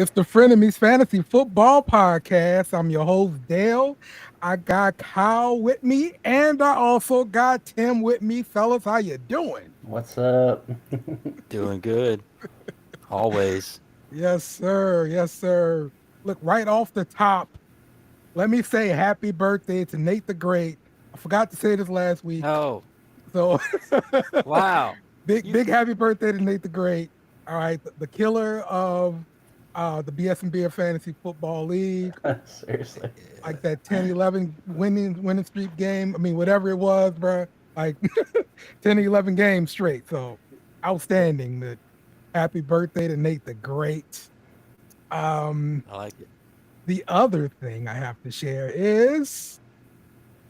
It's the Frenemies Fantasy Football Podcast. I'm your host, Dale. I got Kyle with me, and I also got Tim with me. Fellas, how you doing? What's up? Doing good. Always. Yes, sir. Yes, sir. Look, right off the top, let me say happy birthday to Nate the Great. I forgot to say this last week. Oh, So wow. big happy birthday to Nate the Great. All right, the killer of the BSnBEER Fantasy Football League. Seriously. Like that 10-11 winning streak game. I mean, whatever it was, bro. Like 10 or 11 games straight. So outstanding. But happy birthday to Nate the Great. I like it. The other thing I have to share is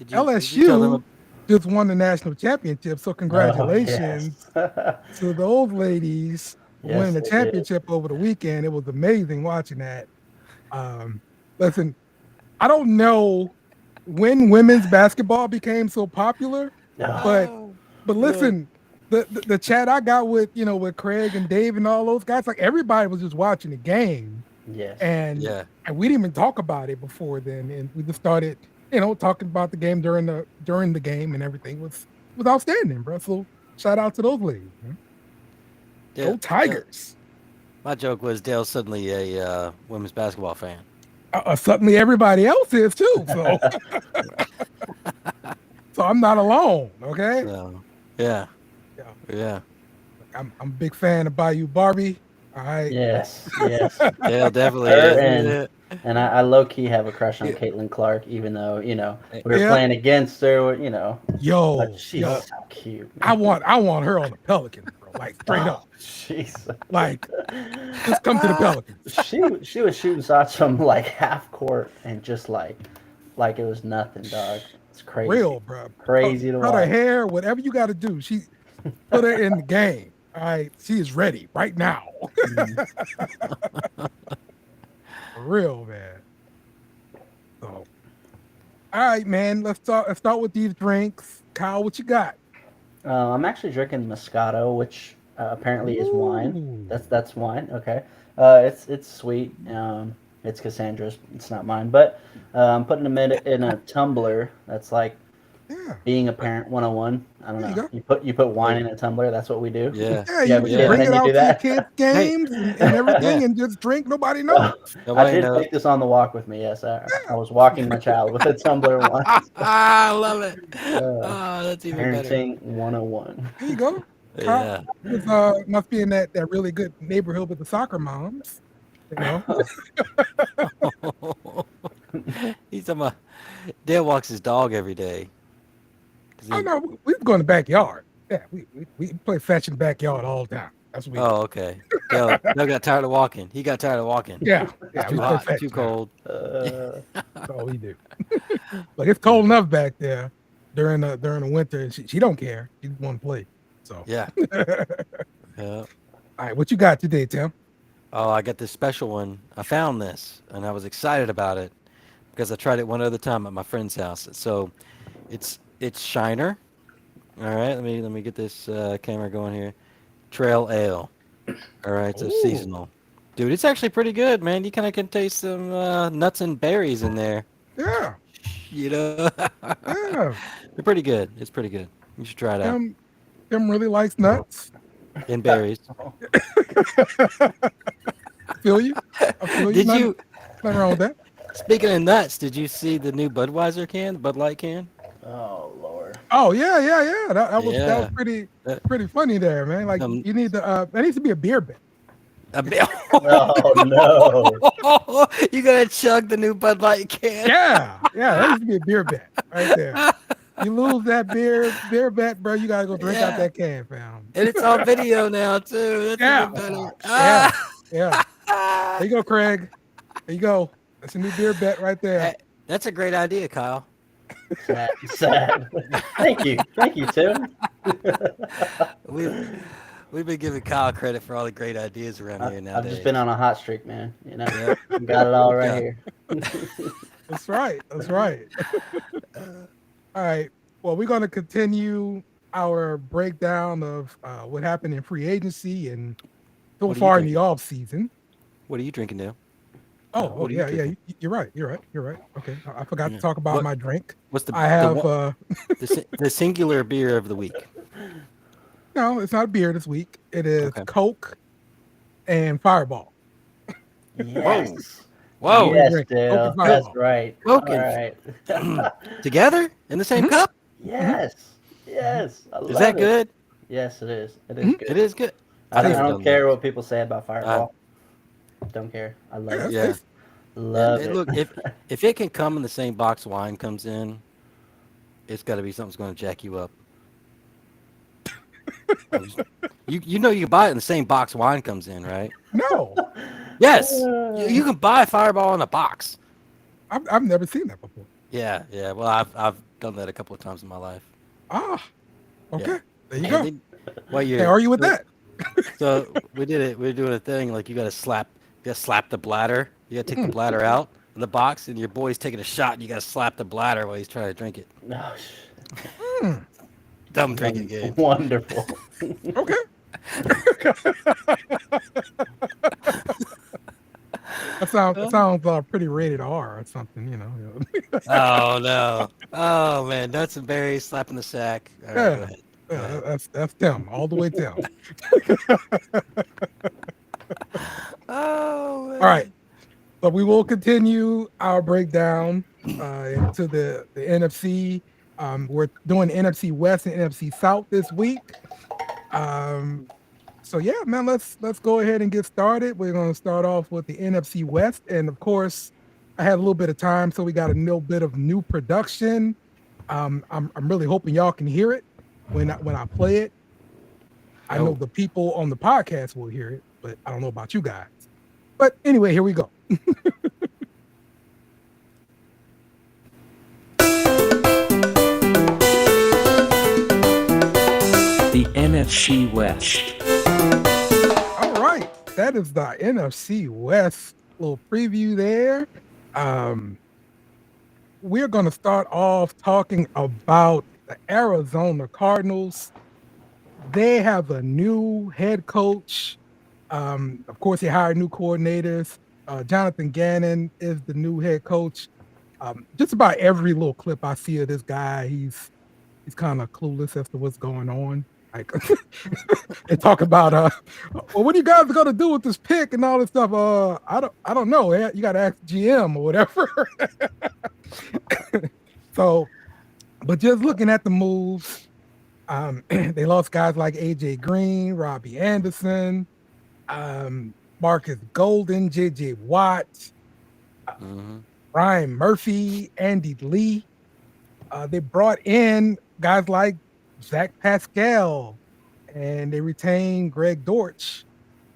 Did you tell them? LSU just won the national championship. So congratulations Oh, to those ladies yes. winning the Yes, they did. championship over the weekend. It was amazing watching that. Listen, I don't know when women's basketball became so popular, Oh, but listen, the chat I got with with Craig and Dave and all those guys, like everybody was just watching the game, yes. and Yeah. we didn't even talk about it before then, and we just started talking about the game during the game, and everything was outstanding, bro. So shout out to those ladies, man. Go Tigers. My joke was Dale's suddenly a women's basketball fan. Suddenly everybody else is too, so so I'm not alone. Okay, So, yeah. Yeah. Yeah. I'm a big fan of Bayou Barbie. All right, Yes. Yes. Dale definitely Her is. And I low key have a crush on Yeah. Caitlin Clark, even though, we were Yeah. playing against her, yo, but she's yo, so cute. I want her on the Pelicans, bro. Like straight up, Jeez. like just come to the Pelicans. She was shooting shots from like half court and just like it was nothing, dog. It's crazy. Real, bro. Crazy to Cut her watch. hair, whatever you got to do. She put her in the game. All right, she is ready right now. For real, man. So, all right, man. Let's start with these drinks. Kyle, what you got? I'm actually drinking Moscato, which apparently is wine. Ooh. That's wine. Okay. It's sweet. It's Cassandra's. It's not mine. But I'm putting them in a tumbler. That's like Yeah. being a parent 101. I don't There you know. go. You put wine in a tumbler. That's what we do. Yeah. Yeah, Yeah, you but just yeah, bring then it you out do to your that. kids' games and everything, Yeah. and just drink. Nobody knows. I Nobody did knows. take this on the walk with me. Yes, I was walking my child with a tumbler of wine. I love it. Uh, That's even better. Parenting 101. There you go. Yeah. Must be in that really good neighborhood with the soccer moms. He's talking about Dale walks his dog every day. 'Cause Oh he- no, we go in the backyard. Yeah, we play fetch in the backyard all the time. That's what we do. Oh, okay. Dale got tired of walking. He got tired of walking. Yeah, we Too play hot, fetch too now. cold. That's all we do. Like it's cold enough back there during the winter, and she don't care. She just want to play. So Yeah. Yeah. all right, what you got today, Tim? Oh, I got this special one. I found this, and I was excited about it because I tried it one other time at my friend's house. So, it's Shiner. All right, let me get this camera going here. Trail Ale. All right, so Ooh. seasonal. Dude, it's actually pretty good, man. You kind of can taste some nuts and berries in there. Yeah, You know, yeah. they're pretty good. It's pretty good. You should try it out. Tim really likes nuts. And berries. I feel you. Did Nothing- you? Nothing wrong with that. Speaking of nuts, did you see the new Budweiser can, Bud Light can? Oh Lord. Oh yeah. That was Yeah. pretty funny there, man. Like you need to that needs to be a beer bet. A bit. Oh no. You gotta chug the new Bud Light can. Yeah, that needs to be a beer bet right there. You lose that beer bet, bro. You gotta go drink out Yeah. that can, fam. And it's on video now too. That's Yeah. even better. Yeah. There you go, Craig. There you go. That's a new beer bet right there. Hey, that's a great idea, Kyle. Sad. Thank you, Tim. We've been giving Kyle credit for all the great ideas around here I've nowadays. just been on a hot streak, man. Yeah. Got it all right Yeah. here. That's right. All right. Well, we're going to continue our breakdown of what happened in free agency and so What are you far in the drinking? off season. What are you drinking now? Oh, What are you yeah, yeah. drinking? You're right. You're right. You're right. Okay, I forgot to Yeah. talk about my drink. What's I the have what the singular beer of the week? no, it's not beer this week. It is Okay. Coke and Fireball. Whoa, Yes. My only whoa. Yes, drink, Coke and Dale. That's Fireball. right. Coke All and right. together in the same Hmm. cup? Hmm. Yes. Hmm. Yes. I Is that love it. good? Yes, it is. It is Hmm. It good. is good. I I've don't, I never Tasty. don't done that. care what people say about Uh, Fireball. Don't care. I love Yeah, it. it's yeah. tasty. Love it. Look, if it can come in the same box wine comes in, it's got to be something's going to jack you up. I'm just- you know you can buy it in the same box wine comes in, right? No, Yes, you can buy Fireball in a box. I've never seen that before. Yeah, yeah. Well, I've done that a couple of times in my life. Ah, Yeah, okay. There you and go. then well, Can't you're argue with that. so we did it. We're doing a thing like you got to slap the bladder. You got to take the Mm. bladder out of the box, and your boy's taking a shot, and you got to slap the bladder while he's trying to drink it. No, Mm. Dumb drinking game. wonderful. Okay. That sounds pretty rated R or something, you know. Oh no. Oh man, nuts and berries slapping the sack. All right, go Yeah, ahead. Go yeah, ahead. that's them all the way down. Oh All right, man. so we will continue our breakdown into the NFC. We're doing NFC West and NFC South this week. Um, so yeah, man, let's go ahead and get started. We're going to start off with the NFC West, and of course, I had a little bit of time, so we got a little bit of new production. I'm really hoping y'all can hear it when I play it. I know Oh, the people on the podcast will hear it, but I don't know about you guys. But anyway, here we go. The NFC West. All right, that is the NFC West little preview there. Um, we're going to start off talking about the Arizona Cardinals. They have a new head coach. Of course, they hired new coordinators. Jonathan Gannon is the new head coach. Just about every little clip I see of this guy, he's kind of clueless as to what's going on. Like they talk about well, what are you guys gonna do with this pick and all this stuff? I don't know. You gotta ask GM or whatever. So, but just looking at the moves, they lost guys like AJ Green, Robbie Anderson, Marcus Golden, JJ Watt, uh, mm-hmm. Ryan Murphy, Andy Lee. They brought in guys like Zach Pascal, and they retained Greg Dortch,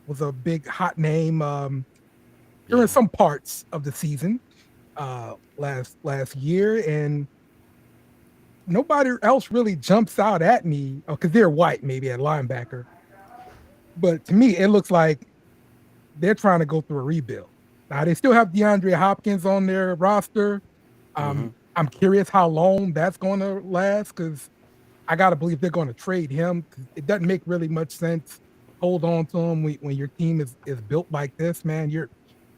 was a big hot name during some parts of the season last year, and nobody else really jumps out at me because they're white, maybe at linebacker. But to me, it looks like they're trying to go through a rebuild. Now they still have DeAndre Hopkins on their roster. Mm-hmm. I'm curious how long that's going to last because I got to believe they're going to trade him. It doesn't make really much sense. Hold on to him when your team is built like this, man. You're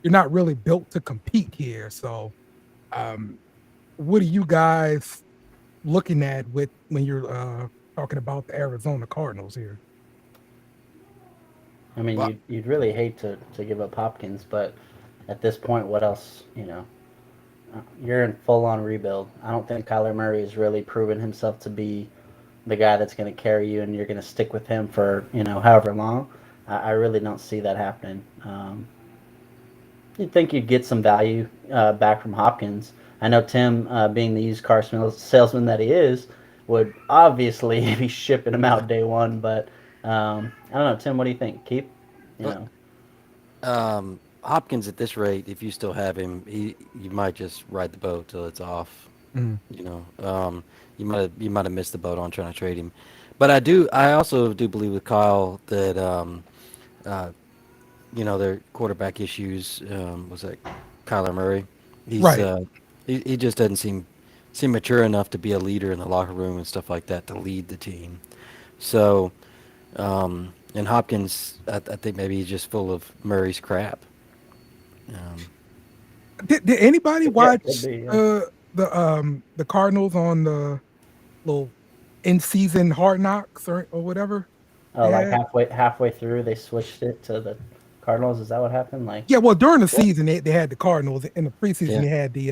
not really built to compete here. So, um, what are you guys looking at with when you're talking about the Arizona Cardinals here? I mean, Well, you'd really hate to give up Hopkins, but at this point, what else? You're in full on rebuild. I don't think Kyler Murray has really proven himself to be the guy that's going to carry you, and you're going to stick with him for however long. I really don't see that happening. You'd think you'd get some value back from Hopkins. I know Tim, being the used car salesman that he is, would obviously be shipping him out day one. But I don't know, Tim. What do you think? Keep, you uh, know, Hopkins at this rate, if you still have him, you might just ride the boat till it's off. Mm. You know, you might have missed the boat on trying to trade him. But I also do believe with Kyle that uh, their quarterback issues was that Kyler Murray. He's Right. he just doesn't seem mature enough to be a leader in the locker room and stuff like that to lead the team. So and Hopkins, I think maybe he's just full of Murray's crap. Um, Did anybody Yeah, watch could be, yeah. the Cardinals on the little in season Hard Knocks or whatever Oh, they like had? halfway through, they switched it to the Cardinals. Is that what happened? Like Yeah, well, during the season they had the Cardinals. In the preseason Yeah. they had the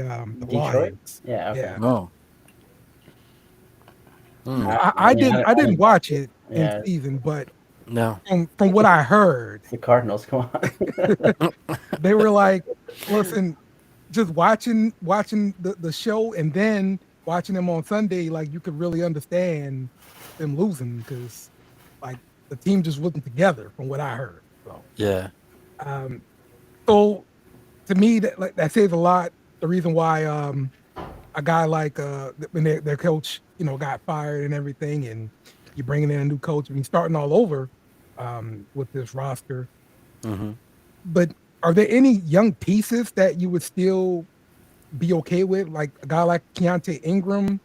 Detroit? Lions. Yeah. Okay. Yeah. Oh. Hmm. I mean, didn't I I didn't didn't watch watch it. it in Yeah, season, but No. from what I heard, it's the Cardinals. Come on. they were like, listen, just watching the show and then watching them on Sunday, like you could really understand them losing because like the team just wasn't together from what I heard. So Yeah. um so to me that says a lot. The reason why a guy like when their coach, got fired and everything, and you're bringing in a new coach and you're starting all over with this roster. Mm-hmm. But are there any young pieces that you would still be okay with, like a guy like Keontae Ingram?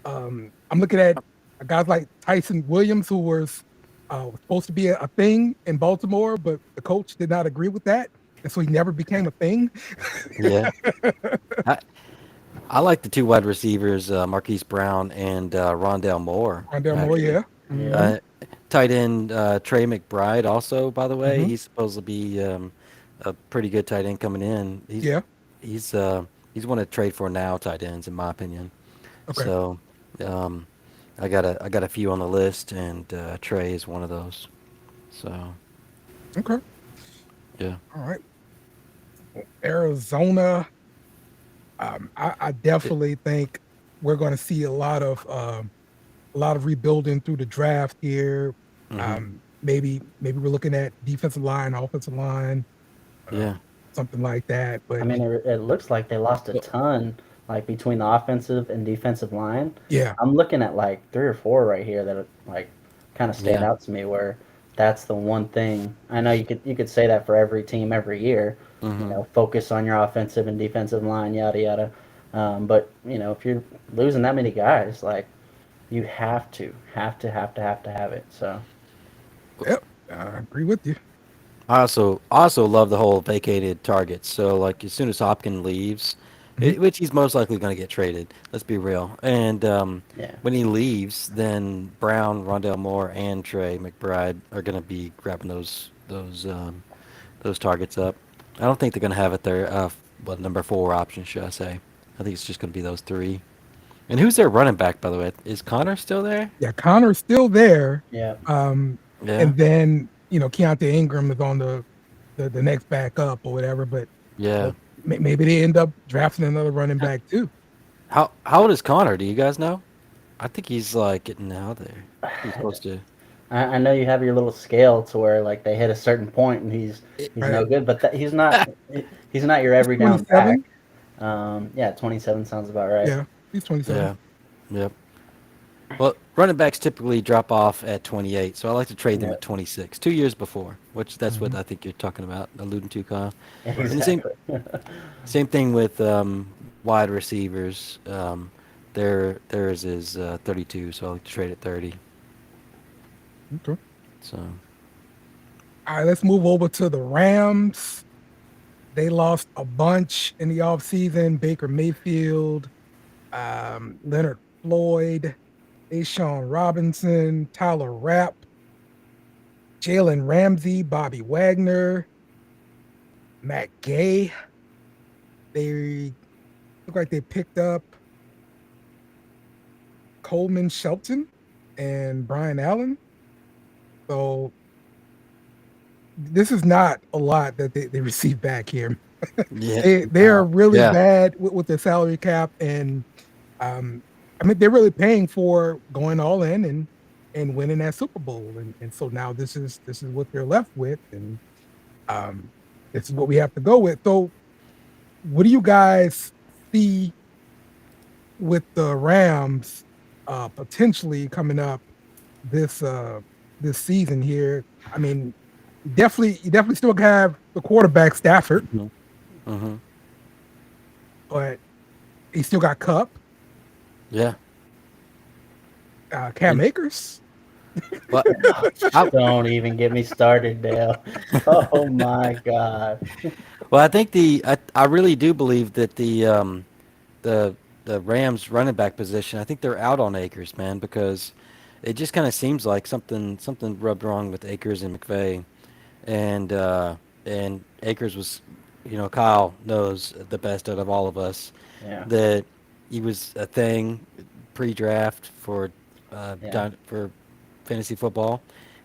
I'm looking at a guy like Tyson Williams, who was supposed to be a thing in Baltimore, but the coach did not agree with that, and so he never became a thing. Yeah. I like the two wide receivers, Marquise Brown and Rondell Moore. Rondell Moore, Actually. yeah. Yeah. Mhm. Tight end Trey McBride, also, by the way, Mhm. he's supposed to be a pretty good tight end coming in. Yeah. He's one to trade for now tight ends, in my opinion. Okay. So, um, I got a few on the list, and Trey is one of those. So, Okay. yeah. All right. Arizona. I definitely think we're going to see a lot of rebuilding through the draft here. Hmm. Maybe we're looking at defensive line, offensive line, uh, Yeah. something like that. I But mean, it looks like they lost a ton, like between the offensive and defensive line. yeah, I'm looking at like 3 or 4 right here that like kind of stand Yeah. out to me. Where that's the one thing. I know you could say that for every team every year. Hmm. Focus on your offensive and defensive line, yada yada. But if you're losing that many guys, like you have to have it. So yep, I agree with you. I also love the whole vacated targets. So like as soon as Hopkins leaves, Mhm. which he's most likely going to get traded. Let's be real. And yeah, when he leaves, then Brown, Rondell Moore, and Trey McBride are going to be grabbing those targets up. I don't think they're going to have it there. Number four option should I say? I think it's just going to be those three. And who's their running back, by the way? Is Connor still there? Yeah, Connor's still there. yeah. Um, Yeah. and then Keontae Ingram is on the next back up or whatever. But Yeah. maybe they end up drafting another running back too. How old is Connor? Do you guys know? I think he's like getting out there. He's supposed to. I know you have your little scale to where like they hit a certain point and he's no Right. good, but he's not your every down 27. back. Yeah, 27 sounds about right. Yeah, he's 27. Yeah. Yep. Well, running backs typically drop off at 28, so I like to trade them Yeah. at 26, 2 years before, which that's what Mhm. I think you're talking about, alluding to, Kyle. And the Exactly. same thing with wide receivers. Theirs is 32, so I like to trade at 30. Okay. So All right, let's move over to the Rams. They lost a bunch in the offseason. Baker Mayfield, Leonard Floyd, Ashawn Robinson, Tyler Rapp, Jalen Ramsey, Bobby Wagner, Matt Gay. They look like they picked up Coleman Shelton and Brian Allen. So this is not a lot that they received back here. yeah, They are really yeah, bad with their salary cap, and I mean they're really paying for going all in and winning that Super Bowl, and so now this is what they're left with, and this is what we have to go with. So, what do you guys see with the Rams potentially coming up this this season here? I mean, you definitely still have the quarterback Stafford, hmm but he still got Cup, yeah. Cam And Akers. But I, Don't even get me started, Dale. Oh my God. well, I think I really do believe that the the Rams running back position, I think they're out on Akers, man, because it just kind of seems like something rubbed wrong with Akers and McVay, and Akers was, Kyle knows the best out of all of us Yeah. that he was a thing pre-draft Yeah. for fantasy football,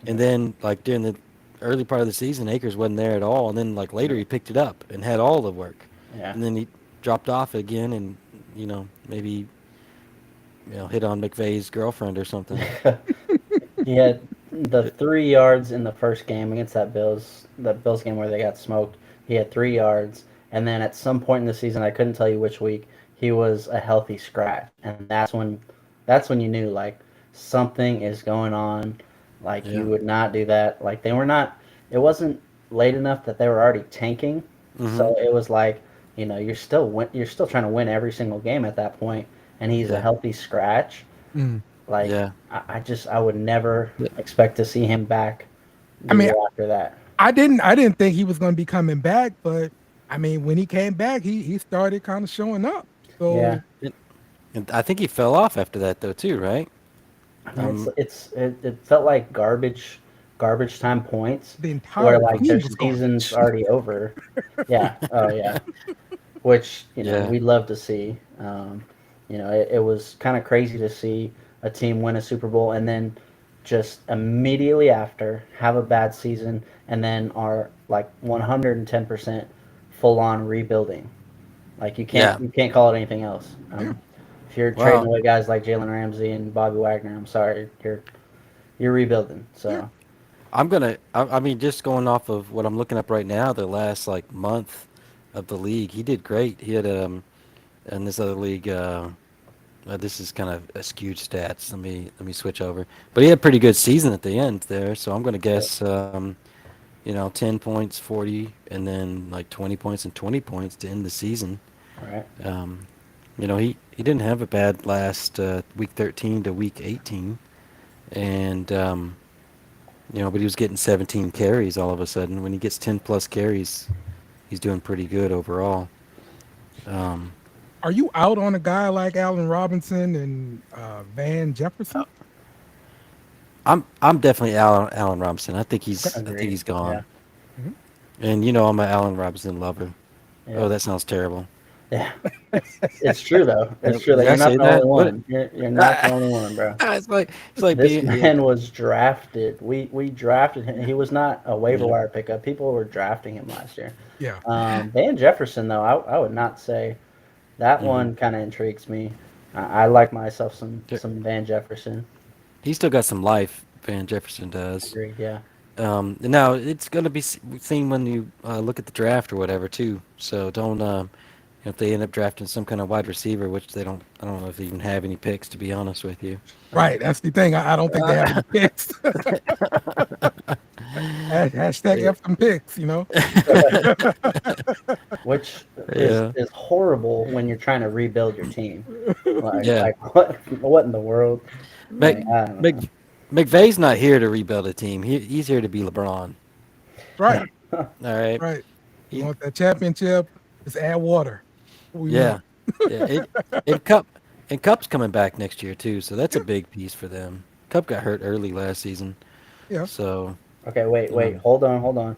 and Yeah. then like during the early part of the season, Akers wasn't there at all, and then like later he picked it up and had all the work, Yeah. and then he dropped off again, and maybe hit on McVay's girlfriend or something. He had the 3 yards in the first game against that Bills game where they got smoked. He had 3 yards, and then at some point in the season, I couldn't tell you which week, he was a healthy scratch, and that's when you knew like something is going on. Like Yeah. you would not do that. Like they were not. It wasn't late enough that they were already tanking, Mm-hmm. so it was like you're still trying to win every single game at that point, and he's a Yeah. healthy scratch. Mm. Like Yeah. I would never expect to see him back I the mean, year after that. I didn't think he was going to be coming back, but I mean, when he came back, he started kind of showing up. Yeah, So And I think he fell off after that though too, right? I mean, Um, it felt like garbage time points the where entire like team their was season's garbage. already over. Yeah, oh yeah, which Yeah. we'd love to see. It was kind of crazy to see a team win a Super Bowl and then just immediately after have a bad season and then are like 110% full on rebuilding. Like Yeah. you can't call it anything else. Yeah. If you're trading Well, away guys like Jalen Ramsey and Bobby Wagner, I'm sorry, you're rebuilding. Yeah. So I mean, just going off of what I'm looking up right now, the last like month of the league, he did great. He had in this other league, this is kind of a skewed stats. Let me switch over. But he had a pretty good season at the end there, so I'm gonna yeah, guess 10 points, 40, and then like 20 points and 20 points to end the season. all right. Um, he didn't have a bad last week 13 to week 18, and but he was getting 17 carries all of a sudden. When he gets 10 plus carries, he's doing pretty good overall. Um, Are you out on a guy like Allen Robinson and Van Jefferson? I'm definitely Allen Robinson. I think Agreed. he's gone. Yeah, Mhm. And I'm an Allen Robinson lover. yeah, Oh, that sounds terrible. yeah. It's true though. It's true Did that I you're not say the that? only What? one. You're not the only one, bro. It's like This being yeah, man was drafted. We drafted him. He was not a waiver yeah. wire pickup. People were drafting him last year. Yeah. Van Jefferson, though, I would not say that hmm one kind of intrigues me. I like myself some Van Jefferson. He still got some life. Van Jefferson does. Agreed. Yeah. Now it's gonna be seen when you look at the draft or whatever too. So don't if they end up drafting some kind of wide receiver, which they don't. I don't know if they even have any picks, to be honest with you. Right. That's the thing. I don't think they have any picks. Hashtag Yeah. F them picks, Which Yeah. is horrible when you're trying to rebuild your team. Yeah. Like what in the world? Mc, Like, I don't Mc, know. McVay's not here to rebuild a team. He's here to be LeBron. Right. All right. Right. You He, want that championship? Just add water. What we yeah. want. Yeah. And Cup's coming back next year too, so that's a big piece for them. Cup got hurt early last season, Yeah. so Okay, wait. um, Hold on.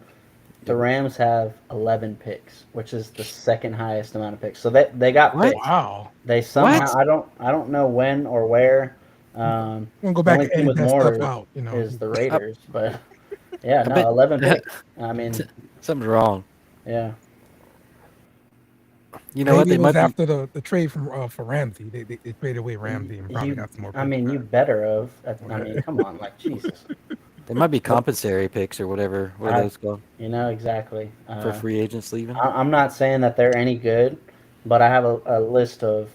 The Rams have 11 picks, which is the second highest amount of picks. So they got What? picks. Wow. They somehow What? I don't know when or where. I'm gonna go The back only and team edit with that more stuff out, is the I, Raiders, but yeah, I no, bet 11 picks. I mean, something's wrong. yeah, You know what? Maybe They it was might be. after the trade for Ramsey. They traded away Ramsey and probably you. got some more I picks mean, you back. better have. I mean, come on, like Jesus. They might be compensatory picks or whatever. What are I, those called exactly. for free agents leaving? I'm not saying that they're any good, but I have a list of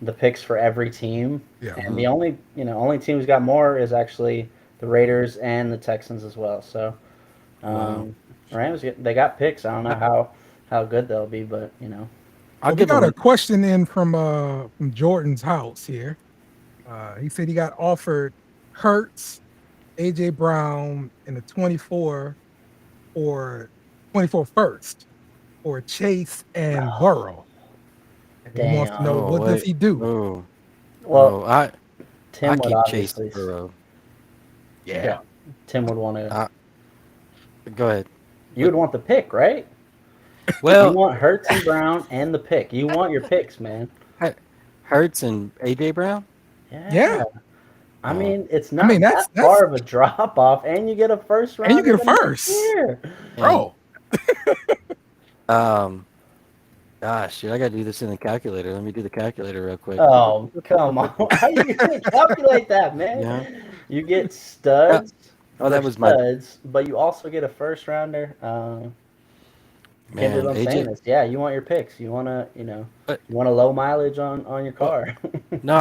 the picks for every team, Yeah. and hmm the only team who's got more is actually the Raiders and the Texans as well. So Wow. um, they got picks. I don't know I, how good they'll be, but I'll Well, we give got a them. question in from Jordan's house here. He said he got offered Hurts AJ Brown in the 24 or 24 first, or Chase and Burrow. And he wants to Damn. know, Oh what does wait. he do? Oh, Well, oh, I Tim would keep Chase obviously. and Burrow. Yeah. Tim would want to. I, Go ahead. You would want the pick, right? You Well, want Hurts and Brown and the pick. You want your picks, man. Hurts and AJ Brown. Yeah. I Oh. mean, it's I not mean, that far of a drop off, and you get a first round. and you get a next first. year. Bro. Gosh, shit, I gotta do this in the calculator. Let me do the calculator real quick. Oh, come on. How you going to calculate that, man? Yeah. You get studs. Oh, that for was my studs, but you also get a first rounder. Can't believe I'm saying this. Yeah, you want your picks. You want to, you want a low mileage on your car. No,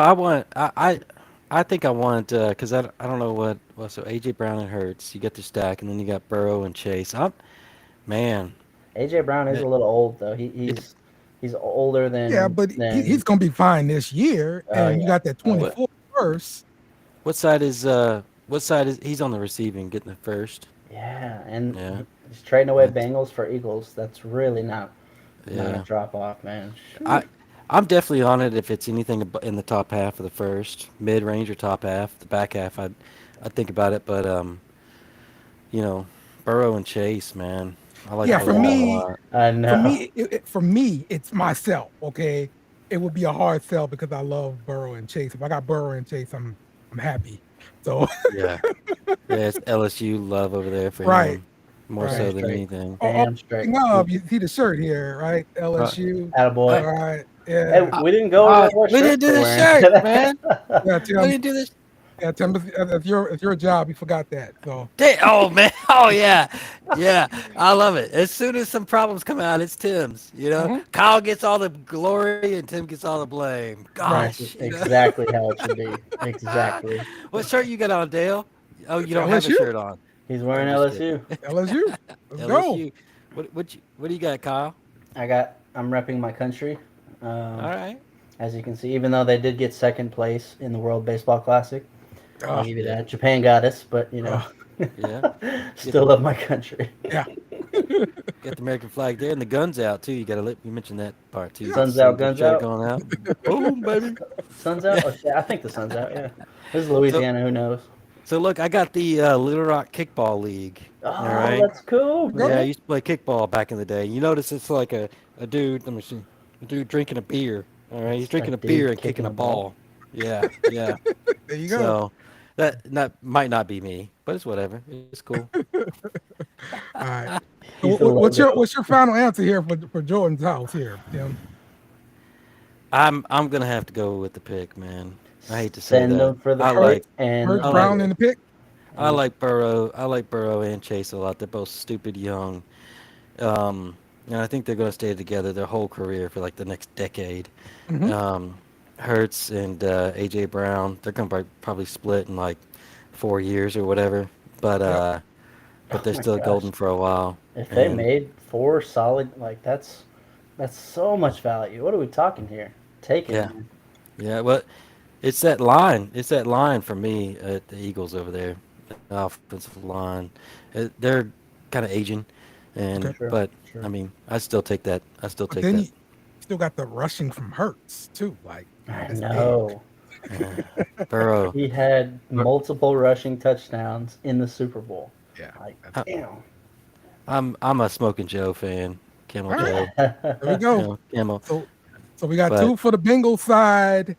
I think I want because I don't know what so AJ Brown and Hurts. You get the stack, and then you got Burrow and Chase. Man. AJ Brown is a little old though. He's older than. Yeah, but he's going to be fine this year. And you got that 24 first. What side is he's on the receiving, getting the first? Yeah, and he's trading away Bengals for Eagles. That's really not a drop off, man. I'm definitely on it if it's anything in the top half of the first, mid range or top half. The back half, I'd think about it, but Burrow and Chase, man. I like for Burrow me, a lot. I know. For me, it's myself. Okay, it would be a hard sell because I love Burrow and Chase. If I got Burrow and Chase, I'm happy. So it's LSU love over there for him, more so than anything. Damn straight. No, you see the shirt here, right? LSU. Attaboy. All right. Yeah. Hey, we didn't go over what we didn't do this shirt, man. Yeah, We Tim. didn't do this. Yeah, Tim. If your job, you forgot that. So. Oh man! Oh yeah, I love it. As soon as some problems come out, it's Tim's. Kyle gets all the glory and Tim gets all the blame. Gosh, That's exactly how it should be. Exactly. What shirt you got on, Dale? Oh, you don't have a shirt on. He's wearing LSU. LSU. Let's go. What do you got, Kyle? I'm repping my country. All right. As you can see, even though they did get second place in the World Baseball Classic, I'll give you yeah. that. Japan got us, but still love my country. Yeah. Got the American flag there and the guns out too. You mention that part too. Sun's out, guns out. Going out. Boom, baby. Sun's out. Oh, I think the sun's out. Yeah. This is Louisiana. Who knows? So look, I got the Little Rock Kickball League. Oh, all right? That's cool. Yeah, I used to play kickball back in the day. You notice it's like a dude. Let me see. A dude drinking a beer. All right, he's drinking a beer and kicking a ball. Yeah. There you go. So that might not be me, but it's whatever. It's cool. All right. What's your final answer here for Jordan's house here, Tim? I'm gonna have to go with the pick, man. I hate to say Send that. them for the Hurts Brown in the pick. I like Burrow. I like Burrow and Chase a lot. They're both stupid young. And I think they're going to stay together their whole career for like the next decade. Mm-hmm. Hurts and AJ Brown, they're going to probably split in like 4 years or whatever. But they're still golden for a while. If they made 4 solid, that's so much value. What are we talking here? Take it. Yeah. Man. Yeah. Well, it's that line. It's that line for me at the Eagles over there. The offensive line. They're kind of aging. But I mean, I still take that. Then you still got the rushing from Hurts too. I know. Burrow. He had multiple rushing touchdowns in the Super Bowl. Yeah. Damn. I'm a Smoking Joe fan. Camel Joe. There we go. Camel. So we got 2 for the Bengals side,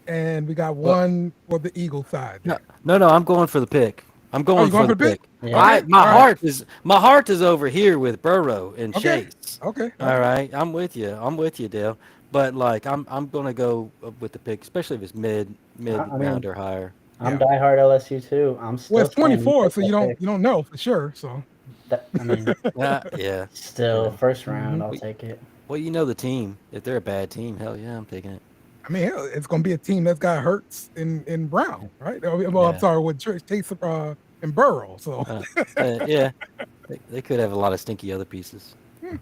and we got 1 for the Eagles side. No. I'm going for the pick. I'm going for the pick. Yeah. My heart is over here with Burrow and Chase. Okay. All right. I'm with you, Dale. But I'm gonna go with the pick, especially if it's mid round or higher. I'm diehard LSU too. I'm still. Well, it's 24, so you don't know for sure. So. Yeah. Still first round. I'll take it. Well, you know the team. If they're a bad team, hell yeah, I'm taking it. I mean, it's going to be a team that's got Hurts in Brown, right? Well, I'm sorry, with Chase and Burrow. So yeah, they could have a lot of stinky other pieces.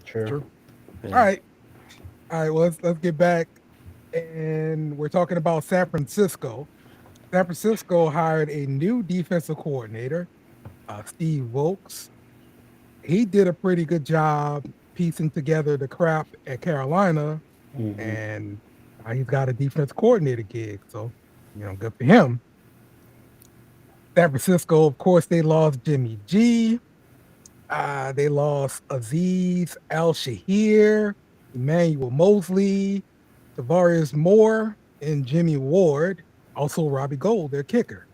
True. Yeah. All right. Well, let's get back, and we're talking about San Francisco. San Francisco hired a new defensive coordinator, Steve Wilkes. He did a pretty good job piecing together the crap at Carolina, Hmm. and now he's got a defense coordinator gig. So, good for him. San Francisco, of course, they lost Jimmy G. They lost Aziz Al Shahir, Emmanuel Mosley, Tavares Moore, and Jimmy Ward. Also, Robbie Gold, their kicker.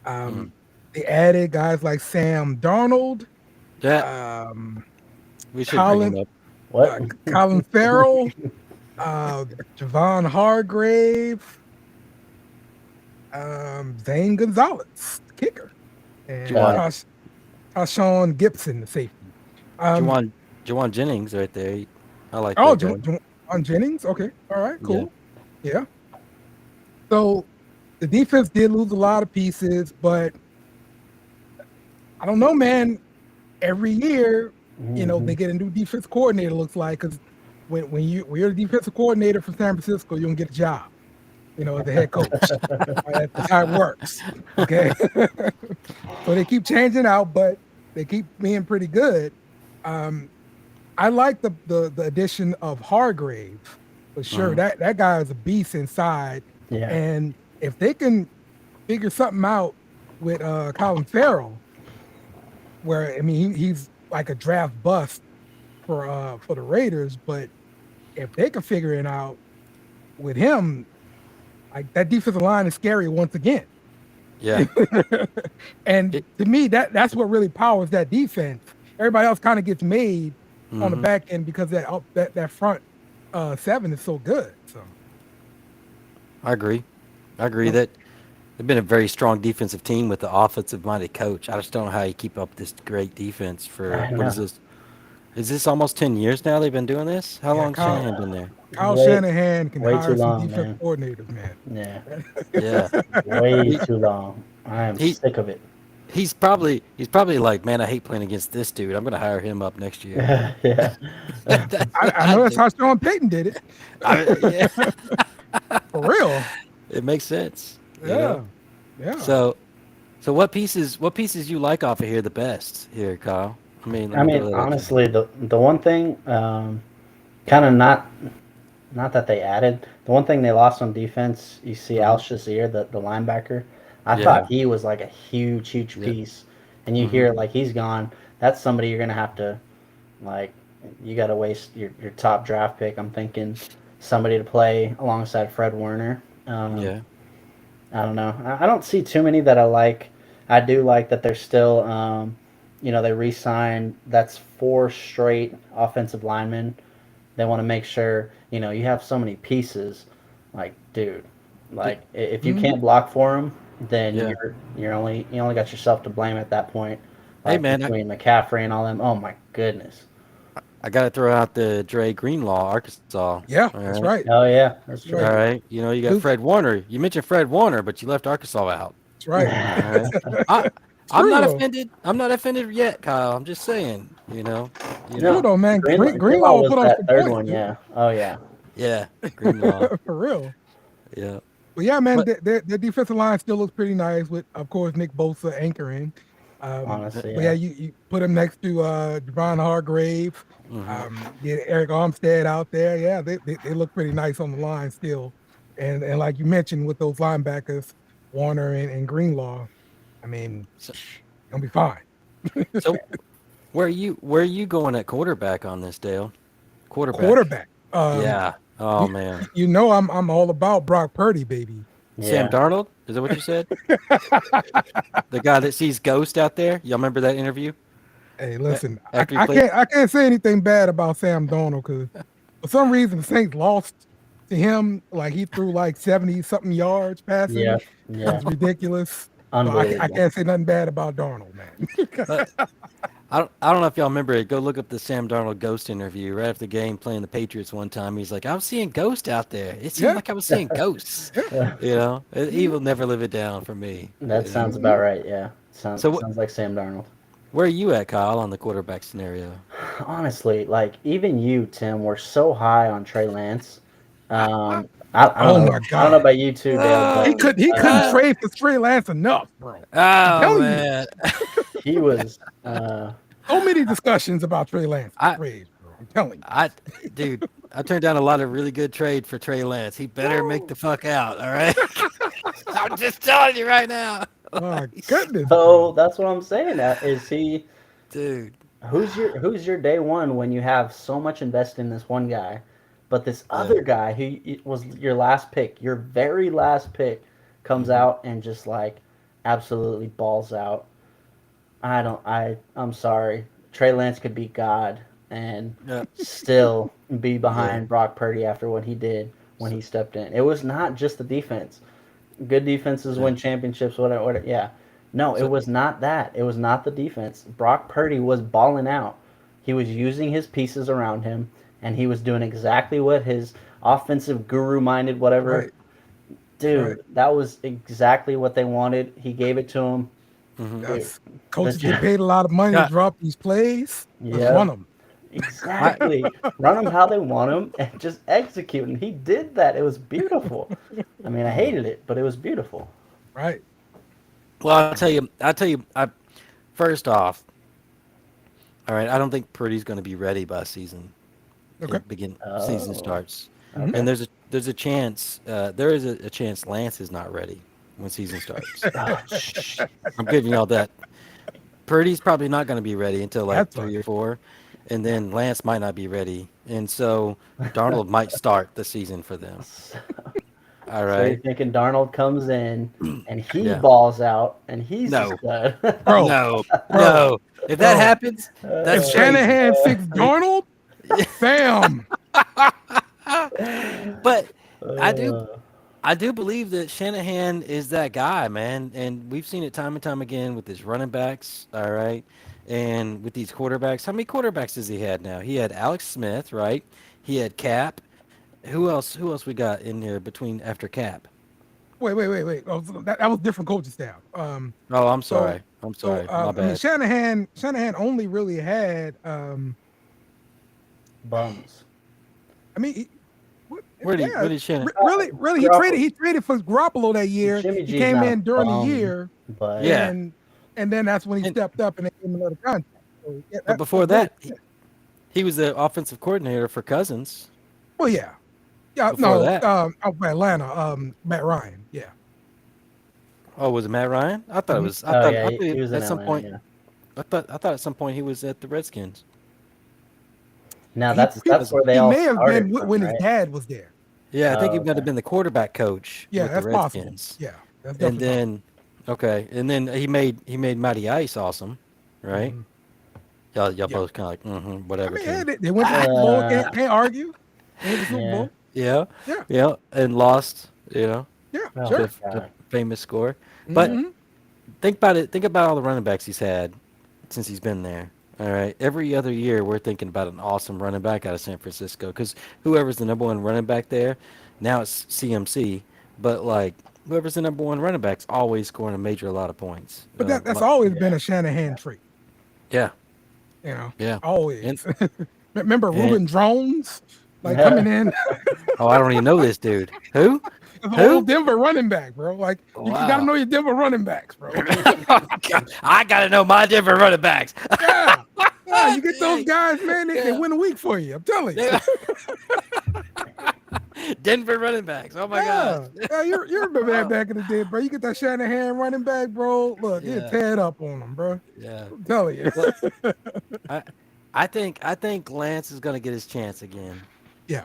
Um, they added guys like Sam Darnold, Yeah, um, we should bring him Colin up. What? Colin Farrell, Javon Hargrave, Zane Gonzalez, the kicker, and Juwan, Tashawn Gibson, the safety. Um, Juwan Jennings right there. I like oh, that guy. Juwan Jennings. Okay, all right, Yeah. cool. Yeah. So the defense did lose a lot of pieces, but I don't know, man. Every year, they get a new defense coordinator. Looks like because when you're the defensive coordinator from San Francisco, you don't get a job. As the head coach. That's how it works. Okay. So they keep changing out, but they keep being pretty good. I like the addition of Hargrave for sure. That guy is a beast inside. Yeah. And if they can figure something out with Colin Farrell, where he's like a draft bust for the Raiders, but if they can figure it out with him, like that defensive line is scary once again. Yeah. And to me, that's what really powers that defense. Everybody else kind of gets made on the back end because that front seven is so good. So I agree that they've been a very strong defensive team with the offensive-minded coach. I just don't know how you keep up this great defense for what is this? Is this almost 10 years now they've been doing this? How long has Shanahan been there? Kyle Shanahan can way hire too some long, defense man. coordinators, man. Yeah. Yeah. Way too long. I am sick of it. He's probably like, man, I hate playing against this dude. I'm going to hire him up next year. Yeah. I know that's how Sean Payton did it. Yeah. For real. It makes sense. you Yeah. know? Yeah. So what pieces you like off of here the best here, Kyle? let me throw that at you. Honestly, the one thing, kind of not that they added. The one thing they lost on defense, you see Al Shazier, the linebacker. I Yeah. thought he was like a huge Yeah. piece. And you hear like he's gone. That's somebody you're gonna have to like. You got to waste your top draft pick. I'm thinking somebody to play alongside Fred Warner. Yeah. I don't know. I don't see too many that I like. I do like that they're still, they re-signed. That's 4 straight offensive linemen. They want to make sure, you have so many pieces. Like, dude, like if you can't block for them, then Yeah. you only got yourself to blame at that point. Hey, Like man, between McCaffrey and all them. Oh my goodness. I got to throw out the Dre Greenlaw, Arkansas. Yeah, All that's right. right. Oh yeah, that's true. All right. You got Luke. Fred Warner. You mentioned Fred Warner, but you left Arkansas out. That's right. All right. I'm true, not though. offended. I'm not offended yet, Kyle. I'm just saying, No. True though, man. Greenlaw Greenlaw was put on that some third points, one, dude. yeah. Oh yeah. Yeah, Greenlaw. For real. Yeah. But yeah, man, But- their defensive line still looks pretty nice with, of course, Nick Bosa anchoring. Honestly, But yeah. you put him next to Javon Hargrave. Mhm. Get Eric Armstead out there. Yeah, they look pretty nice on the line still. And like you mentioned with those linebackers, Warner and Greenlaw, I mean, So- gonna be fine. So, where are you going at quarterback on this, Dale? Quarterback. Yeah. Oh man. I'm all about Brock Purdy, baby. Sam Yeah. Darnold? Is that what you said? The guy that sees ghosts out there? Y'all remember that interview? Hey, listen, After you I played- can't say anything bad about Sam Darnold because for some reason the Saints lost to him. Like he threw like 70 something yards passing. Yeah. Yeah. It's ridiculous. So Unbelievable. I can't say nothing bad about Darnold, man. I don't know if y'all remember it. Go look up the Sam Darnold ghost interview right after the game playing the Patriots one time. He's like, I was seeing ghosts out there. It seemed Yeah. like I was seeing ghosts. He will never live it down for me. That sounds about right, yeah. Sounds So what- sounds like Sam Darnold. Where are you at, Kyle, on the quarterback scenario? Honestly, like even you, Tim, were so high on Trey Lance. I Oh don't know. my I don't know God. about you too, Dale, but He couldn't trade for Trey Lance enough, bro. I'm Oh telling man, he was. so many discussions about Trey Lance I, trades, bro. I'm telling you. I, dude, I turned down a lot of really good trade for Trey Lance. He better make the fuck out. All right, I'm just telling you right now. My goodness, So bro. that's what I'm saying. Is he? Dude. Who's your day one when you have so much invested in this one guy, but this Yeah. other guy who was your last pick, your very last pick, comes out and just like absolutely balls out. I'm sorry. Trey Lance could be God and Yeah. still be Yeah. behind Brock Purdy after what he did when he stepped in. It was not just the defense. Good defenses Yeah. win championships, whatever. Yeah. No, it So was not that. It was not the defense. Brock Purdy was balling out. He was using his pieces around him, and he was doing exactly what his offensive guru minded, whatever. Right. Right. Dude, that was exactly what they wanted. He gave it to him. mhm. Dude, That's coaches get paid a lot of money to Yeah. drop these plays. Let's yeah, run them. exactly. Run them how they want them and just execute. And he did that. It was beautiful. I mean, I hated it, but it was beautiful. Right. Well, I'll tell you. First off, all right. I don't think Purdy's going to be ready by season. Okay. Season Oh, starts, okay. and there's a chance. There is a chance Lance is not ready when season starts. Oh, shh. I'm giving y'all that. Purdy's probably not going to be ready until like That's 3 right. or 4, and then Lance might not be ready, and so Darnold might start the season for them. All So you're right. thinking Darnold comes in and he Yeah. balls out and he's No. the stud. Bro. No. Bro. No. If that Bro. happens, If that's crazy. Shanahan fixed Darnold, fam. But I do Uh, I do believe that Shanahan is that guy, man, and we've seen it time and time again with his running backs. All right. And with these quarterbacks, how many quarterbacks does he had now? He had Alex Smith, right? He had Cap. Who else we got in here between after Cap? Wait. Oh, so that was different coaching staff. Oh, I'm So sorry. I'm sorry. My I mean, bad. Shanahan only really had. bums. I mean, Where did Shanahan? really, he traded for Garoppolo that year. Jimmy He G's came not a in during the bum, year, but Yeah. and then that's when he And- stepped up and they gave him another contract. So, yeah, But before that, he was the offensive coordinator for Cousins. well, yeah, Before that. Atlanta, Matt Ryan, yeah. Oh, was it Matt Ryan? I thought it was. I oh thought, yeah, I thought he was in at some Atlanta. point. Yeah. I thought at some point he was at the Redskins. Now He- that's where they he all may have started been from, when right? his dad was there. Yeah, I think he Oh, might have okay. been the quarterback coach Yeah, with that's the possible. Redskins. Yeah, that's And definitely then, okay, and then he made Matty Ice awesome, right? Mhm. Y'all Yeah. both kind of like, I whatever. mean, Team. hey, they went to the Super Bowl. Can't argue. They went to the Super Yeah. Bowl. Yeah, Yeah. yeah, and lost. Yeah, Oh, sure. The God. famous score. But Mhm. think about it. Think about all the running backs he's had since he's been there. All right. Every other year, we're thinking about an awesome running back out of San Francisco because whoever's the number one running back there, now it's CMC. But like whoever's the number one running back's always scoring a lot of points. But that's always been a Shanahan trait. Yeah. You know, Yeah. always. Remember and- Ruben Drones, like coming in, Oh, I don't even know this dude. Who? the Who? old Denver running back, bro. Like you got to Wow. know your Denver running backs, bro. I gotta know my different running backs. Yeah, you get those guys, man. They win a week for you. I'm telling you. Denver running backs. Oh my god. Yeah, you remember that back in the day, bro. You get that Shanahan running back, bro. Look, you Yeah. tear it up on them, bro. Yeah. I'm telling you. I think Lance is gonna get his chance again. Yeah.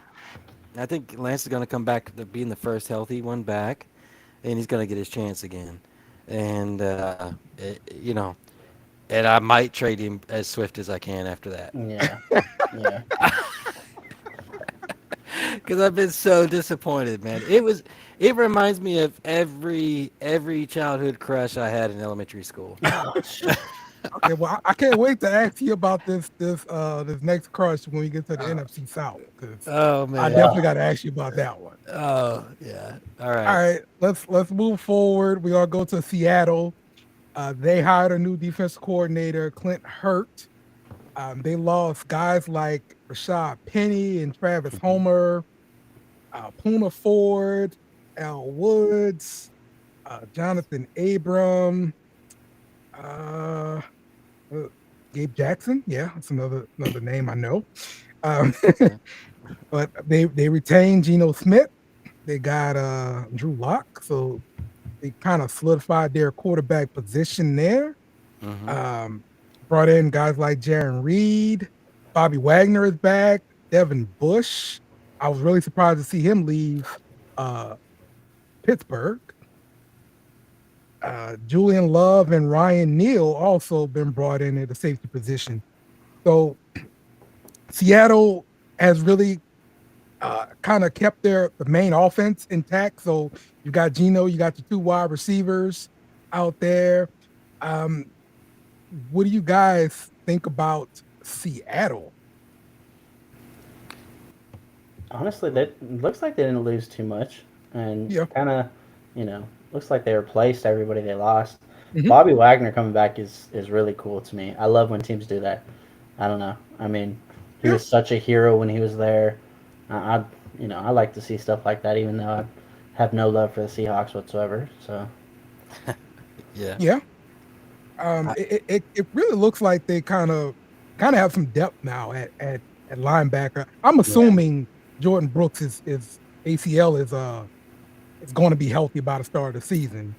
I think Lance is gonna come back to being the first healthy one back, and he's gonna get his chance again. And and I might trade him as swift as I can after that. Yeah. Yeah. Because I've been so disappointed, man. It reminds me of every childhood crush I had in elementary school. Okay, well, I can't wait to ask you about this next crush when we get to the NFC South. 'Cause Oh man. I definitely got to ask you about that one. Oh yeah. All right. All right, let's move forward. We all go to Seattle. They hired a new defense coordinator, Clint Hurt. They lost guys like Rashad Penny and Travis Homer. Puna Ford, Al Woods, Jonathan Abram, uh, Gabe Jackson. Yeah, that's another name I know. Um, Okay. but they retained Geno Smith. They got Drew Lock, so they kind of solidified their quarterback position there. Mm-hmm. Um, Brought in guys like Jaron Reed, Bobby Wagner is back, Devin Bush. I was really surprised to see him leave uh, Pittsburgh. Julian Love and Ryan Neal also been brought in at the safety position. So Seattle has really kind of kept the main offense intact. So you got Geno, you got the 2 wide receivers out there. Um, what do you guys think about Seattle? Honestly, that looks like they didn't lose too much, and Yeah. kind of, looks like they replaced everybody they lost. Mhm. Bobby Wagner coming back is really cool to me. I love when teams do that. I don't know. I mean, he was such a hero when he was there. I like to see stuff like that, even though I have no love for the Seahawks whatsoever. So Yeah. Yeah. I, It really looks like they kind of have some depth now at linebacker. I'm assuming Jordan Brooks is ACL is going to be healthy by the start of the season,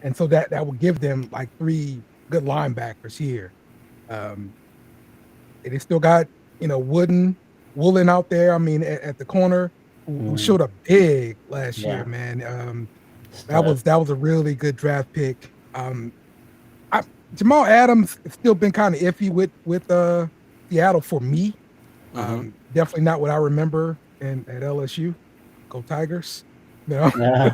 and so that will give them like 3 good linebackers here. Um, they still got Woolen out there. I mean, at the corner, who showed up big last year, man. That was a really good draft pick. Jamal Adams has still been kind of iffy with Seattle for me. mm-hmm. Definitely not what I remember at LSU. Go Tigers. yeah.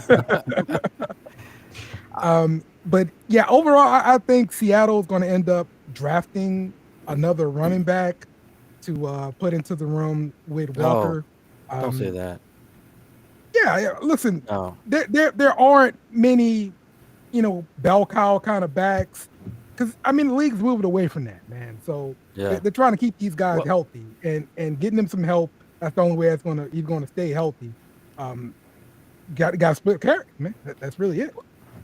But yeah, overall, I think Seattle is going to end up drafting another running back to put into the room with Walker. Don't say that. Yeah, listen, No. there aren't many, bell cow kind of backs. Because I mean, the league's moving away from that, man. So Yeah. they're trying to keep these guys Well, healthy and getting them some help. That's the only way he's gonna stay healthy. Got to split carry, man. That's really it.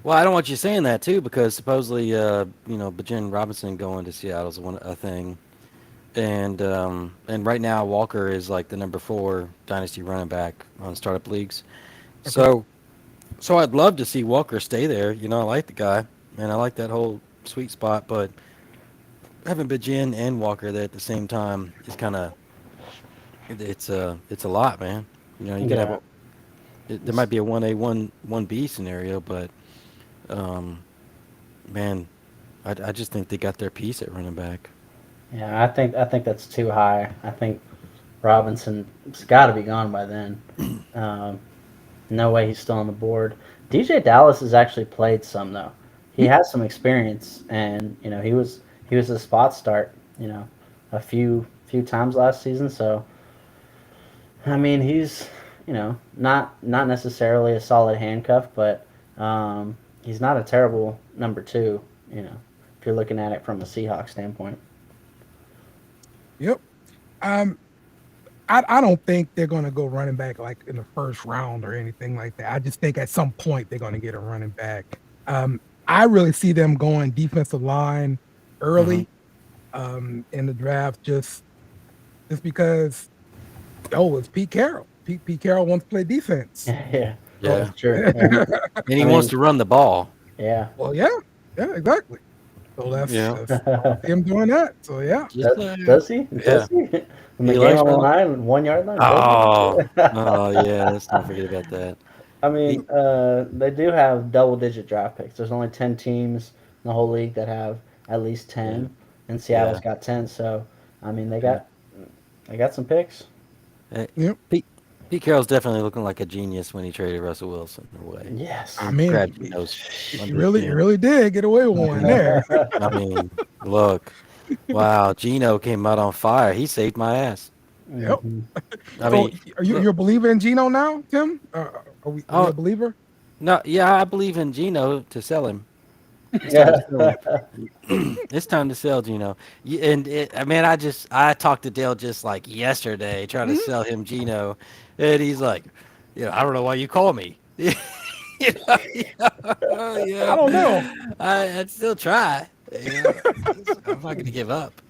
well, I don't want you saying that too, because supposedly, Bajan Robinson going to Seattle is a thing, and right now Walker is like the number 4 dynasty running back on startup leagues. Okay. So I'd love to see Walker stay there. I like the guy, and I like that whole sweet spot, but having Bajan and Walker there at the same time is kind of it's a lot, man. You can have there might be a 1A 1B scenario, but man, I just think they got their piece at running back. Yeah, I think that's too high. I think Robinson's got to be gone by then. No way he's still on the board. DJ Dallas has actually played some though. He has some experience, and he was a spot start. A few times last season. So I mean, he's not necessarily a solid handcuff, but he's not a terrible number 2. If you're looking at it from a Seahawks standpoint. Yep. I don't think they're going to go running back like in the first round or anything like that. I just think at some point they're going to get a running back. I really see them going defensive line early in the draft just because it's Pete Carroll. Pete Carroll wants to play defense. Yeah, Yeah. that's true. Yeah. And he wants to run the ball. Yeah. Well, yeah, exactly. So that's Yeah. him doing that. So yeah. Does he? Yeah. Does he? When the He game likes on the running. line, 1 yard line. Oh yeah, let's not forget about that. I mean, they do have double-digit draft picks. There's only 10 teams in the whole league that have at least 10, and Seattle's got 10. So, I mean, they got some picks. Yep. Pete Carroll's definitely looking like a genius when he traded Russell Wilson away. Yes. I mean, Grabbed those he under really, his skin. really did get away with one there. I mean, look, wow, Geno came out on fire. He saved my ass. Yep. I So mean, you're a believer in Geno now, Tim? Are we a believer? no, yeah, I believe in Geno to sell him. Yeah. It's time to sell Geno. I talked to Dale just like yesterday, trying to sell him Geno, and he's like, I don't know why you call me. Yeah. I don't know. I'd still try. I'm not going to give up.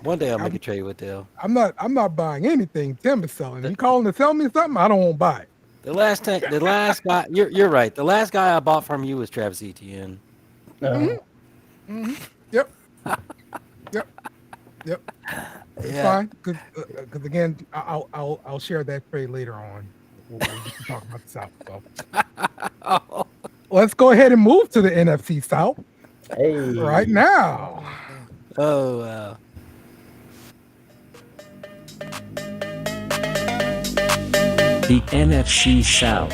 One day I'll make a trade with Dale. I'm not buying anything Tim is selling. The- You calling to sell me something? I don't want to buy it. The last guy, you're right. The last guy I bought from you was Travis Etienne. Yep. Yep. Yep. It's fine because again, I'll share that trade later on. We'll talk about the South. So. Let's go ahead and move to the NFC South right now. Oh, wow. The NFC South.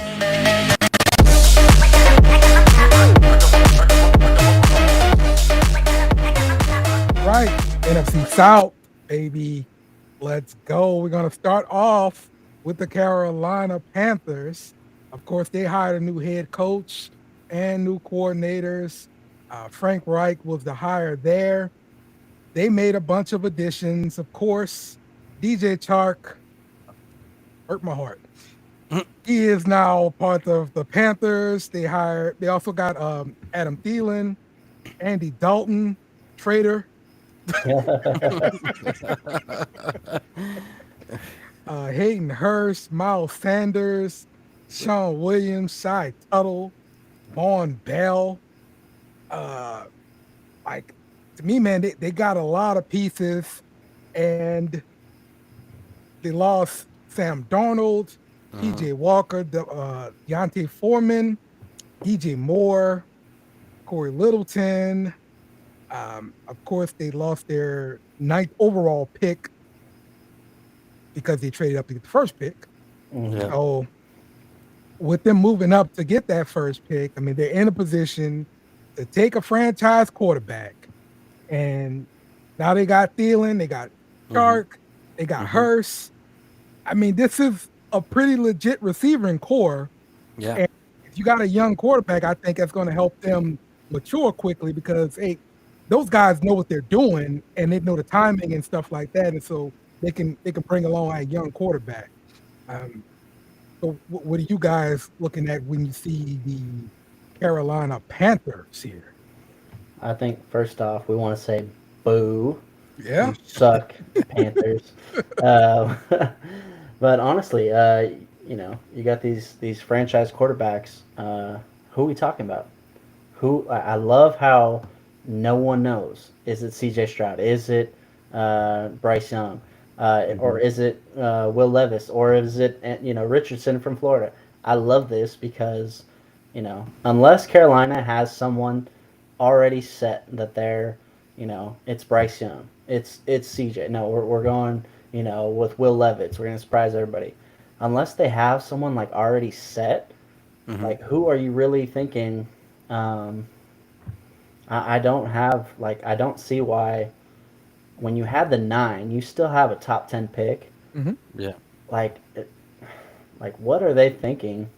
Right, NFC South, baby. Let's go. We're going to start off with the Carolina Panthers. Of course, they hired a new head coach and new coordinators. Frank Reich was the hire there. They made a bunch of additions. Of course, DJ Chark hurt my heart. He is now part of the Panthers. They also got Adam Thielen, Andy Dalton, Trader. Hayden Hurst, Miles Sanders, Sean Williams, Shai Tuttle, Vaughn Bell. To me, man, they got a lot of pieces, and they lost Sam Darnold, PJ Walker, Deontay Foreman, DJ Moore, Corey Littleton. Of course, they lost their 9th overall pick because they traded up to get the first pick. Yeah. So with them moving up to get that first pick, I mean, they're in a position to take a franchise quarterback. And now they got Thielen, they got Chark, they got Hurst. I mean, this is a pretty legit receiving core. Yeah. And if you got a young quarterback, I think that's going to help them mature quickly because, hey, those guys know what they're doing and they know the timing and stuff like that. And so they can bring along a young quarterback. So what are you guys looking at when you see the Carolina Panthers here? I think first off, we want to say boo. Yeah. You suck, Panthers. But honestly, you got these franchise quarterbacks. Who are we talking about? I love how no one knows. Is it C.J. Stroud? Is it Bryce Young? Or is it Will Levis? Or is it Richardson from Florida? I love this because unless Carolina has someone already set that they're it's Bryce Young, it's CJ. No, we're going with Will Levis. We're gonna surprise everybody. Unless they have someone like already set, like who are you really thinking? I don't see why when you had the 9, you still have a top 10 pick. Yeah. Like what are they thinking?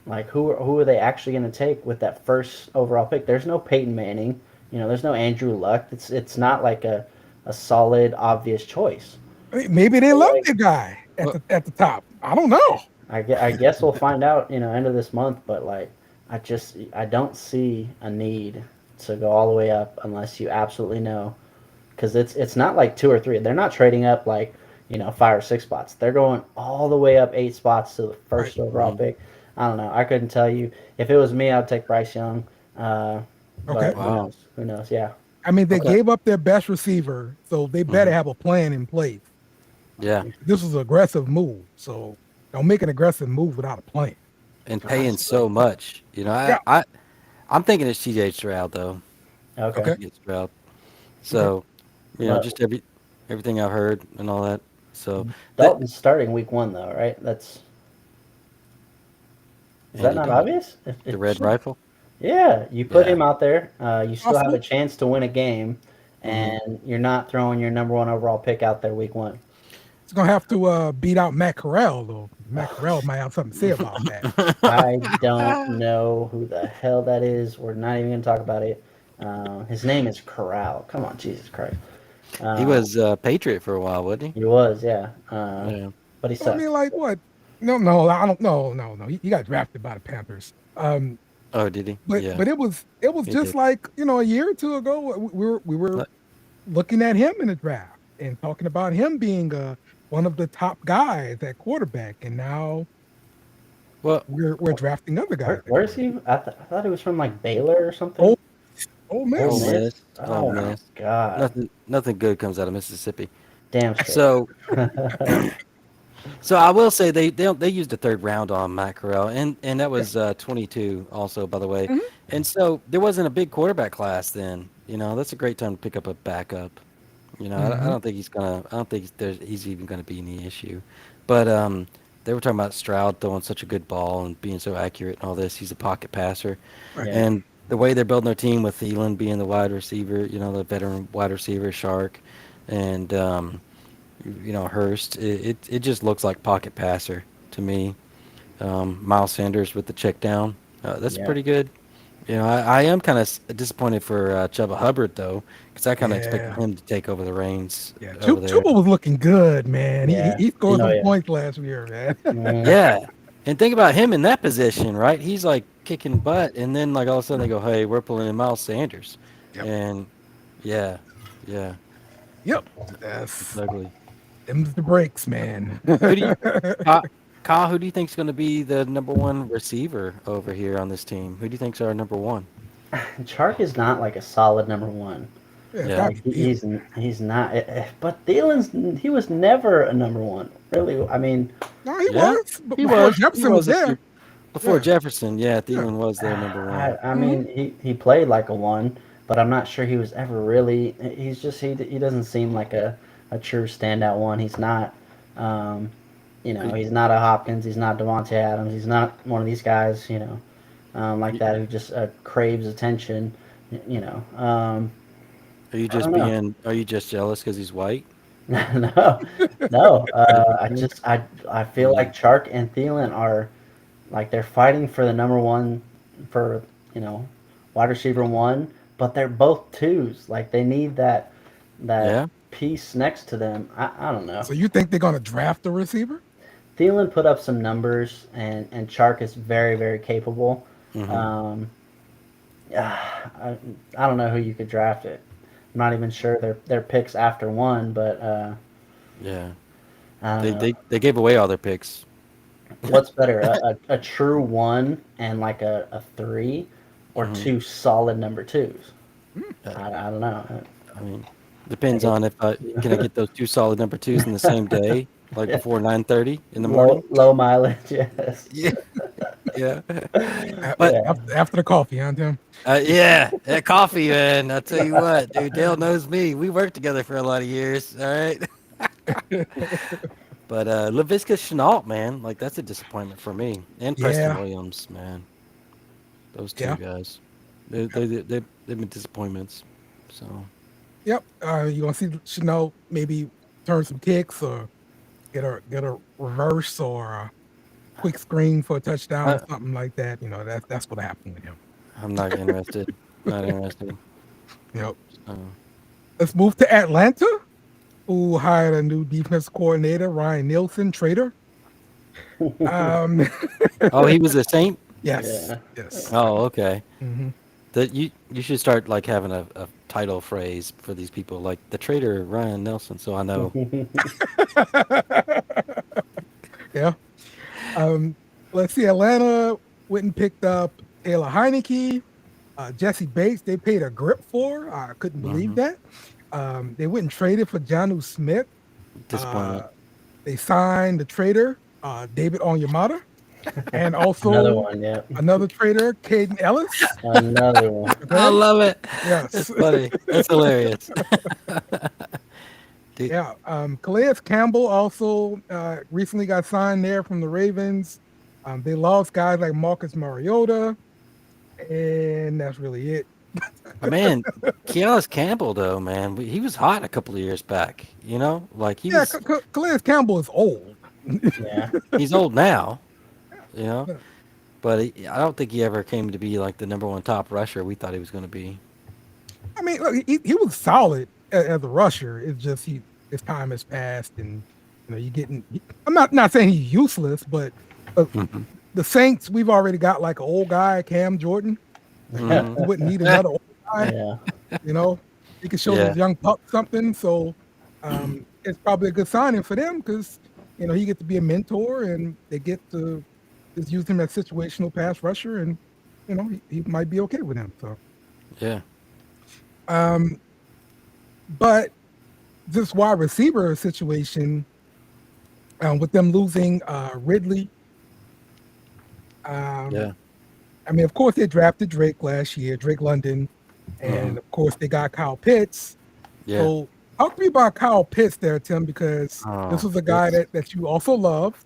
Like who are they actually going to take with that first overall pick? There's no Peyton Manning, there's no Andrew Luck. It's not like a solid obvious choice. Maybe they love the guy at the top. I don't know. I guess we'll find out end of this month. But I don't see a need to go all the way up unless you absolutely know, because it's not like 2 or 3. They're not trading up 5 or 6 spots. They're going all the way up 8 spots to the first overall pick. I don't know. I couldn't tell you. If it was me, I'd take Bryce Young. Okay. Wow. Who knows? Yeah. I mean, they gave up their best receiver, so they better have a plan in place. Yeah. This was an aggressive move, so don't make an aggressive move without a plan. And paying so much. I'm thinking it's CJ Stroud though. Okay. Stroud. So, just everything I've heard and all that. So Dalton's starting week 1 though, right? Is that not obvious? The red rifle? Yeah, you put him out there. You still have a chance to win a game, and you're not throwing your number 1 overall pick out there week 1. It's going to have to beat out Matt Corral, though. Matt Corral might have something to say about that. I don't know who the hell that is. We're not even going to talk about it. His name is Corral. Come on, Jesus Christ. He was Patriot for a while, wasn't he? He was, yeah. Yeah. But he sucks. I mean, like what? No, I don't. No. He got drafted by the Panthers. Oh, did he? But Yeah, but it was he just did. like a year or two ago. We were But- looking at him in the draft and talking about him being one of the top guys at quarterback, and now Well, we're drafting other guys at Where's quarterback. he? I thought he was from like Baylor or something. Oh, Ole Ole Ole Miss. Miss. Miss, Ole Oh my Miss. God. Nothing good comes out of Mississippi. Damn straight. So, so I will say they used a third round on Matt Corral, and that Yeah. was 22 also, by the way. Mhm. And so there wasn't a big quarterback class then. That's a great time to pick up a backup. I Mhm. don't think he's gonna. I don't think he's even gonna be any issue. But they were talking about Stroud throwing such a good ball and being so accurate and all this. He's a pocket passer, Right. Yeah. and the way they're building their team with Thielen being the wide receiver, the veteran wide receiver, Shark, and Hurst. It just looks like pocket passer to me. Miles Sanders with the check down. That's Yeah. pretty good. I am kind of disappointed for Chuba Hubbard though, because I kind of expected Yeah. him to take over the reins Yeah. over there. Chuba was looking good, man. He, he Yeah. he scored Oh some yeah. points last year, man. Mhm. Yeah, and think about him in that position, right? He's like kicking butt, and then like all of a sudden they go, "Hey, we're pulling in Miles Sanders," Yep. and yeah, yeah, Yep. it's That's ugly. them's the breaks, man. Who do you, Kyle, Kyle, who do you think's going to be the number one receiver over here on this team? Who do you think's our number one? Chark is not like a solid number one. Yeah, it's Yeah. gotta Like be Thielen. he's not. But he was never a number one. Really, I mean, No, he Yeah, was. But he before was. He Jefferson was was a there. few before Yeah. Jefferson. Yeah, Yeah. Thielen was their number one. I mean, he played like a one, but I'm not sure he was ever really. He's just he doesn't seem like a true standout one. He's not. Um, he's not a Hopkins. He's not Devontae Adams. He's not one of these guys. Like that who just craves attention. You know. Are you I just don't know. being? Are you just jealous because he's white? No, no. I feel like Chark and Thielen are like they're fighting for the number one for wide receiver one, but they're both twos. Like they need that Yeah. piece next to them. I don't know. So you think they're gonna draft a receiver? Thielen put up some numbers, and Chark is very very capable. Hmm. Um, I don't know who you could draft it. I'm not even sure their picks after one, but Yeah. I don't They, know. they gave away all their picks. What's better, a true one and like a three, or Mhm. two solid number twos? Uh, I don't know. I mean, depends I on if can I get those two solid number twos in the same day, like Yeah. before 9:30 in the morning. Low mileage, yes. Yeah. Yeah. A- But Yeah. After the coffee, huh, Tim? yeah, that coffee, man. I'll tell you what, dude. Dale knows me. We worked together for a lot of years. All right. But Laviska Chenault, man, like that's a disappointment for me. And Preston Yeah. Williams, man. Those two Yeah. guys. They've been disappointments. So Yep. You gonna see Chanel maybe turn some kicks or get a reverse or a quick screen for a touchdown or I, something like that. That's what happened with him. I'm not interested. Not interested. Yep. So. Let's move to Atlanta, who hired a new defense coordinator, Ryan Nielsen, trader. Um, Oh, he was a Saint. yes, Yeah. yes. Oh, okay. Hmm. That you should start like having a title phrase for these people, like the trader Ryan Nelson. So I know. Yeah. Let's see. Atlanta went and picked up Taylor Heineke, Jesse Bates. They paid a grip for. I couldn't believe Mhm. that. They went and traded for Jonnu Smith. Disappointment. They signed the trader, David Onyemata, and also Another one, yeah. another trader, Caden Ellis. Another one. I love it. Yes. It's funny. That's hilarious. Dude, Yeah. Calais Campbell also recently got signed there from the Ravens. They lost guys like Marcus Mariota, and that's really it. man, Kealis Campbell though, man, he was hot a couple of years back. Like he Yeah, was. Calais Campbell is old. Yeah. He's old now. You know, Yeah. but I don't think he ever came to be like the number one top rusher we thought he was going to be. I mean, look, he was solid as a rusher. It's just his time has passed, and you're getting. I'm not saying he's useless, but the Saints, we've already got like an old guy, Cam Jordan. We wouldn't need another old guy. Yeah. He can show those young pups something. So it's probably a good signing for them because he gets to be a mentor and they get to just use him as situational pass rusher, and he might be okay with him. So yeah. But this wide receiver situation, with them losing Ridley. Yeah. I mean, of course, they drafted Drake last year, Drake London, and of course, they got Kyle Pitts. Yeah. So talk to me about Kyle Pitts there, Tim, because this was a guy that you also loved,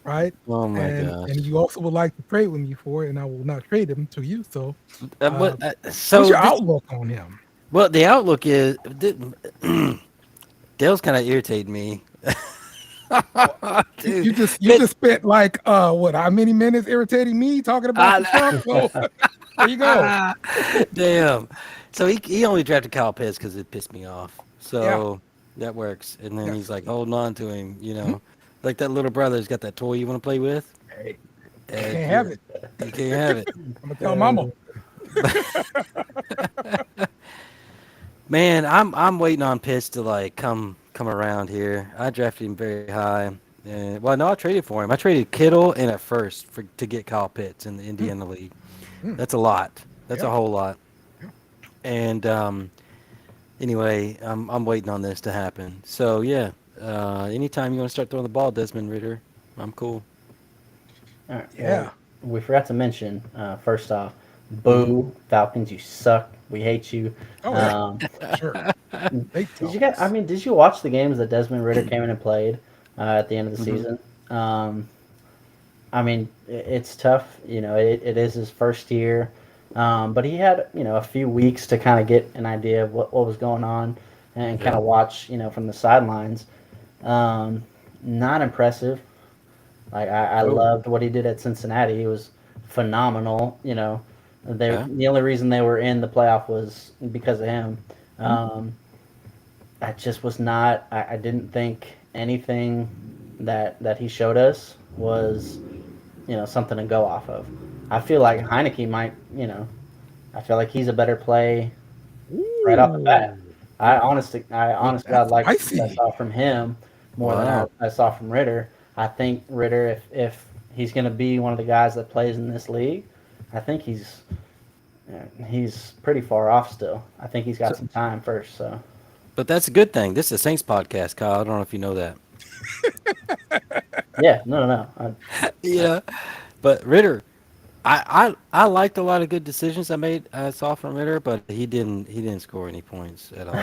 right? Oh my gosh. And you also would like to trade with me for it, and I will not trade him to you. So, so what's your outlook on him? Well, the outlook is Dale's kind of irritating me. Dude, you just spent like how many minutes irritating me talking about stuff? So there you go. Damn. So he only drafted Kyle Pitts because it pissed me off. So that works. And then he's like holding on to him, like that little brother's got that toy you want to play with. Hey, you can't have it. You can't have it. I'm gonna tell Mama. Man, I'm waiting on Pitts to like come around here. I drafted him very high. And I traded for him. I traded Kittle and a first to get Kyle Pitts in the Indiana League. That's a lot. That's a whole lot. And anyway, I'm waiting on this to happen. So yeah, anytime you want to start throwing the ball, Desmond Ridder, I'm cool. All right. Yeah. Well, we forgot to mention first off, boo Falcons, you suck. We hate you. Oh, sure. Did you watch the games that Desmond Ridder came in and played at the end of the season? I mean, it's tough. It is his first year, but he had a few weeks to kind of get an idea of what was going on and kind of watch from the sidelines. Not impressive. Like I loved what he did at Cincinnati. He was phenomenal. The only reason they were in the playoff was because of him. I just was not. I didn't think anything that he showed us was, something to go off of. I feel like Heineke might. I feel like he's a better play right off the bat. I honestly God like what I saw from him more than I saw from Ridder. I think Ridder, if he's going to be one of the guys that plays in this league, I think he's pretty far off still. I think he's got some time first. So, but that's a good thing. This is a Saints podcast, Kyle. I don't know if you know that. Yeah, no. Yeah, but Ridder, I liked a lot of good decisions I saw from Ridder, but he didn't score any points at all.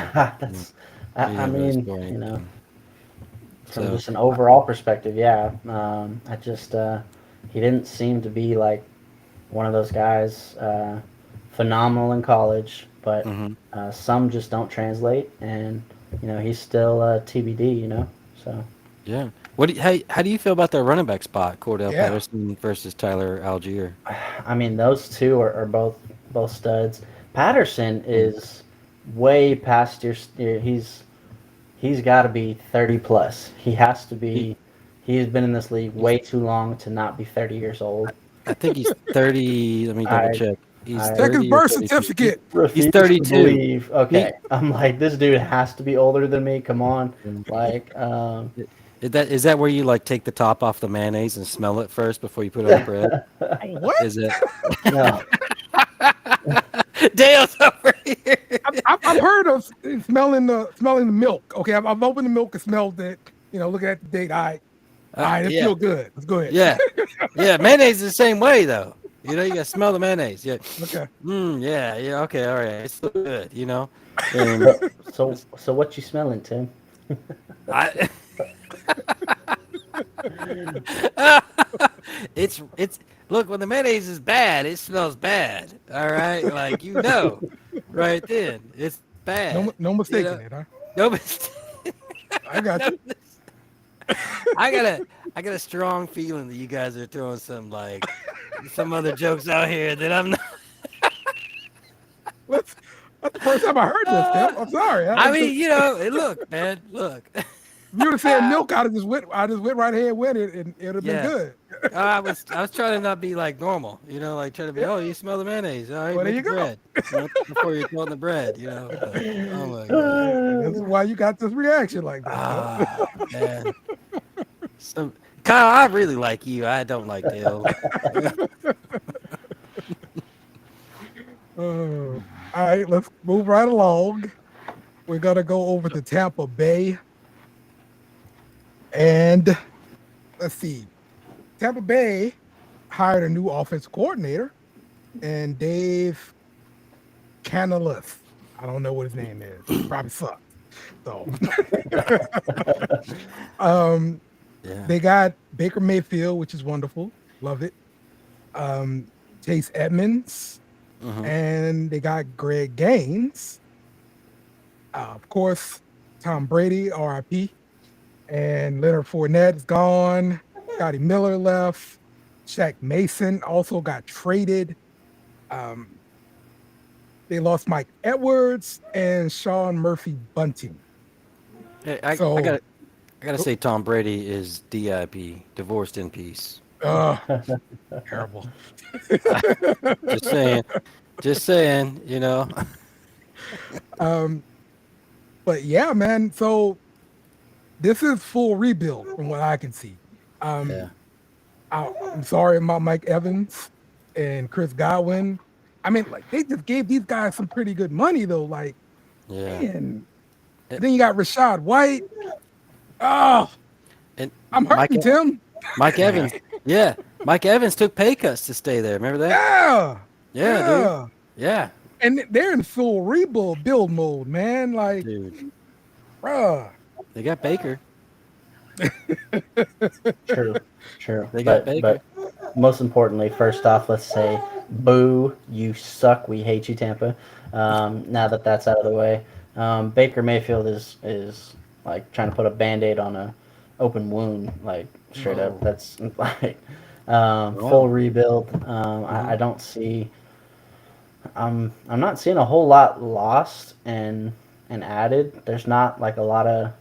From just an overall perspective, I just he didn't seem to be like one of those guys. Phenomenal in college, but some just don't translate, and he's still TBD. So yeah. How do you feel about their running back spot, Cordell Patterson versus Tyler Algier? I mean, those two are both studs. Patterson is way past your. He's got to be 30 plus. He has to be. He's been in this league way too long to not be 30 years old. I think he's 30. Let me double check. Check his birth certificate. He's 32. Okay, I'm like, this dude has to be older than me. Come on, like. Is that where you like take the top off the mayonnaise and smell it first before you put it on bread? What? Is it? No. Dale's over here. I've heard of smelling the milk. Okay, I've opened the milk and smelled it. Looking at the date. All right, it feels good. Let's go ahead. Yeah. Mayonnaise is the same way though. You gotta smell the mayonnaise. Yeah. Okay. Yeah. Okay. All right. It's still good. And so what you smelling, Tim? It's look, when the mayonnaise is bad, it smells bad. All right, like right then, it's bad. No mistaking it, huh? No mistake. I got you. I got a strong feeling that you guys are throwing some other jokes out here that I'm not. That's the first time I heard this, Tim. I'm sorry. I mean, look, man, look. If you would have said milk, I just went right ahead with it, and it'd have been good. I was trying to not be like normal, like trying to be. Oh, you smell the mayonnaise. All right, Well, there make you the go. bread before you're throwing the bread. But, oh my god. This is why you got this reaction like that. Ah, man. So, Kyle, I really like you. I don't like Dale. All right, let's move right along. We're gonna go over to Tampa Bay, and let's see. Tampa Bay hired a new offensive coordinator, and Dave Canales. I don't know what his name is. He probably sucks. So, they got Baker Mayfield, which is wonderful. Love it. Chase Edmonds, and they got Greg Gaines. Of course, Tom Brady, RIP, and Leonard Fournette is gone. Scotty Miller left. Shaq Mason also got traded. They lost Mike Edwards and Sean Murphy Bunting. Hey, I gotta say, Tom Brady is DIP, divorced in peace. Terrible. Just saying. But yeah, man. So this is full rebuild from what I can see. I'm sorry about Mike Evans and Chris Godwin. I mean, like, they just gave these guys some pretty good money, though. Like, man. And then you got Rashad White. Oh, and I'm hurting, Tim. Mike Evans. Yeah. Mike Evans took pay cuts to stay there. Remember that? Yeah, dude. Yeah. And they're in full build mode, man. Like, dude. Bruh. They got Baker. True. They got Baker. But most importantly, first off, let's say, boo, you suck. We hate you, Tampa. Now that that's out of the way, Baker Mayfield is like trying to put a Band-Aid on a open wound, like straight up. That's like full rebuild. I don't see. I'm not seeing a whole lot lost and added. There's not like a lot of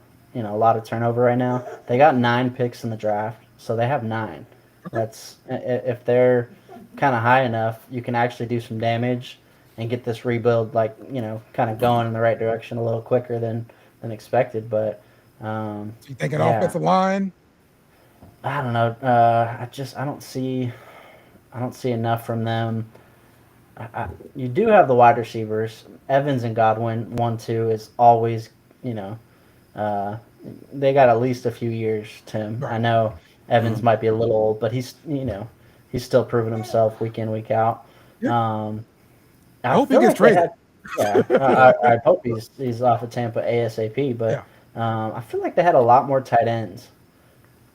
turnover right now. They got 9 picks in the draft, so they have 9. That's if they're kind of high enough, you can actually do some damage and get this rebuild kind of going in the right direction a little quicker than expected. But you think an offensive line? I don't know. I don't see enough from them. You do have the wide receivers, Evans and Godwin. 1-2 is always, they got at least a few years. Tim, I know Evans might be a little old, but he's still proving himself week in, week out. I hope he gets traded. I hope he's off of Tampa ASAP. But I feel like they had a lot more tight ends.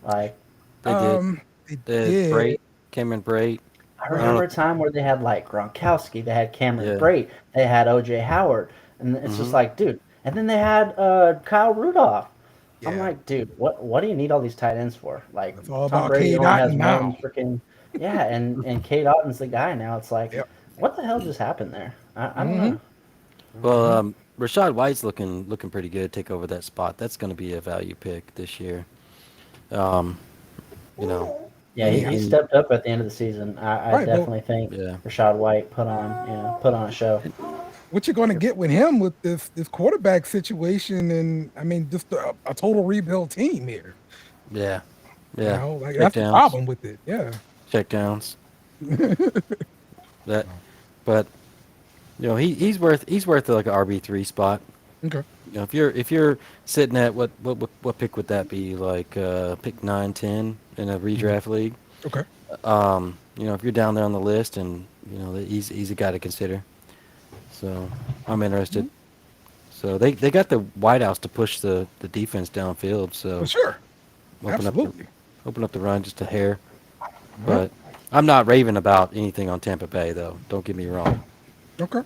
Like they did. Cameron Brate. I remember a time where they had like Gronkowski, they had Cameron Brate, they had OJ Howard, and it's just like, dude. And then they had Kyle Rudolph. Yeah. I'm like, dude, what do you need all these tight ends for? Like, it's all Tom about Brady Cade only has Otton one now. freaking and Cade Otton's the guy now. It's like, what the hell just happened there? I don't know. Well, Rashad White's looking pretty good. Take over that spot. That's going to be a value pick this year. Yeah, he stepped up at the end of the season. I definitely think Rashad White put on a show. What you're going to get with him with this quarterback situation, and I mean, just a total rebuild team here. Yeah. That's the problem with it. Yeah. Checkdowns. But he's worth like an RB3 spot. Okay. If you're sitting at what pick would that be, like pick 9, 10 in a redraft league? Okay. If you're down there on the list, and he's a guy to consider. So I'm interested. So they got the White House to push the defense downfield. So for sure, open up the run just a hair. But I'm not raving about anything on Tampa Bay, though. Don't get me wrong. Okay.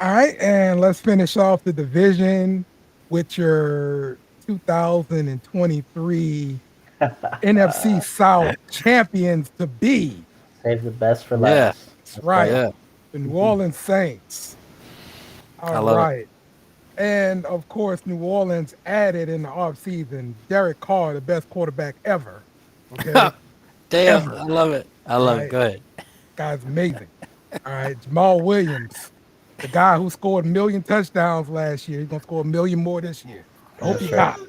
All right, and let's finish off the division with your 2023 NFC South champions to be. Save the best for last. Yeah. That's right. Yeah. The New Orleans Saints. I love it. And of course, New Orleans added in the offseason Derek Carr, the best quarterback ever. Okay, Damn, I ever. love it. I All love it. right, Go ahead. guy's amazing. All right, Jamal Williams, the guy who scored a million touchdowns last year, he's gonna score a million more this year. I hope Damn he straight. got. All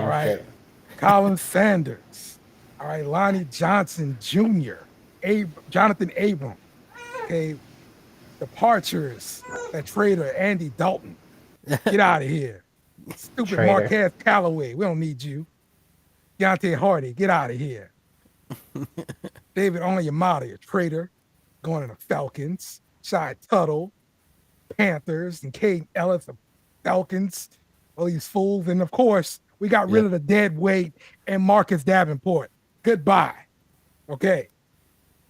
Damn right, straight. Colin Sanders. All right, Lonnie Johnson Jr. Jonathan Abram. Okay, departures. That traitor Andy Dalton. Get out of here. Stupid Traitor. Marquez Callaway. We don't need you. Deontay Hardy. Get out of here. David Onyemata, you traitor. Going to the Falcons. Shy Tuttle, Panthers, and Caden Ellis, the Falcons. All these fools. And of course, we got rid Yep. of the dead weight and Marcus Davenport. Goodbye. Okay.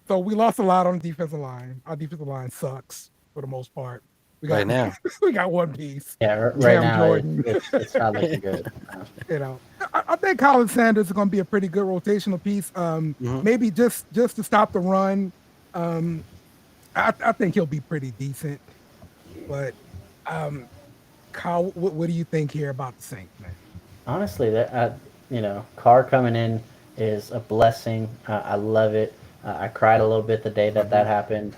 So we lost a lot on the defensive line. Our defensive line sucks for the most part. We got Right now. we got one piece. Yeah, right Cam now Jordan. it's not looking good. You know, I think Colin Sanders is going to be a pretty good rotational piece. Mhm. Maybe just to stop the run. I think he'll be pretty decent. But Kyle, what do you think here about the Saints, man? Honestly, Carr coming in is a blessing. I love it. I cried a little bit the day that happened.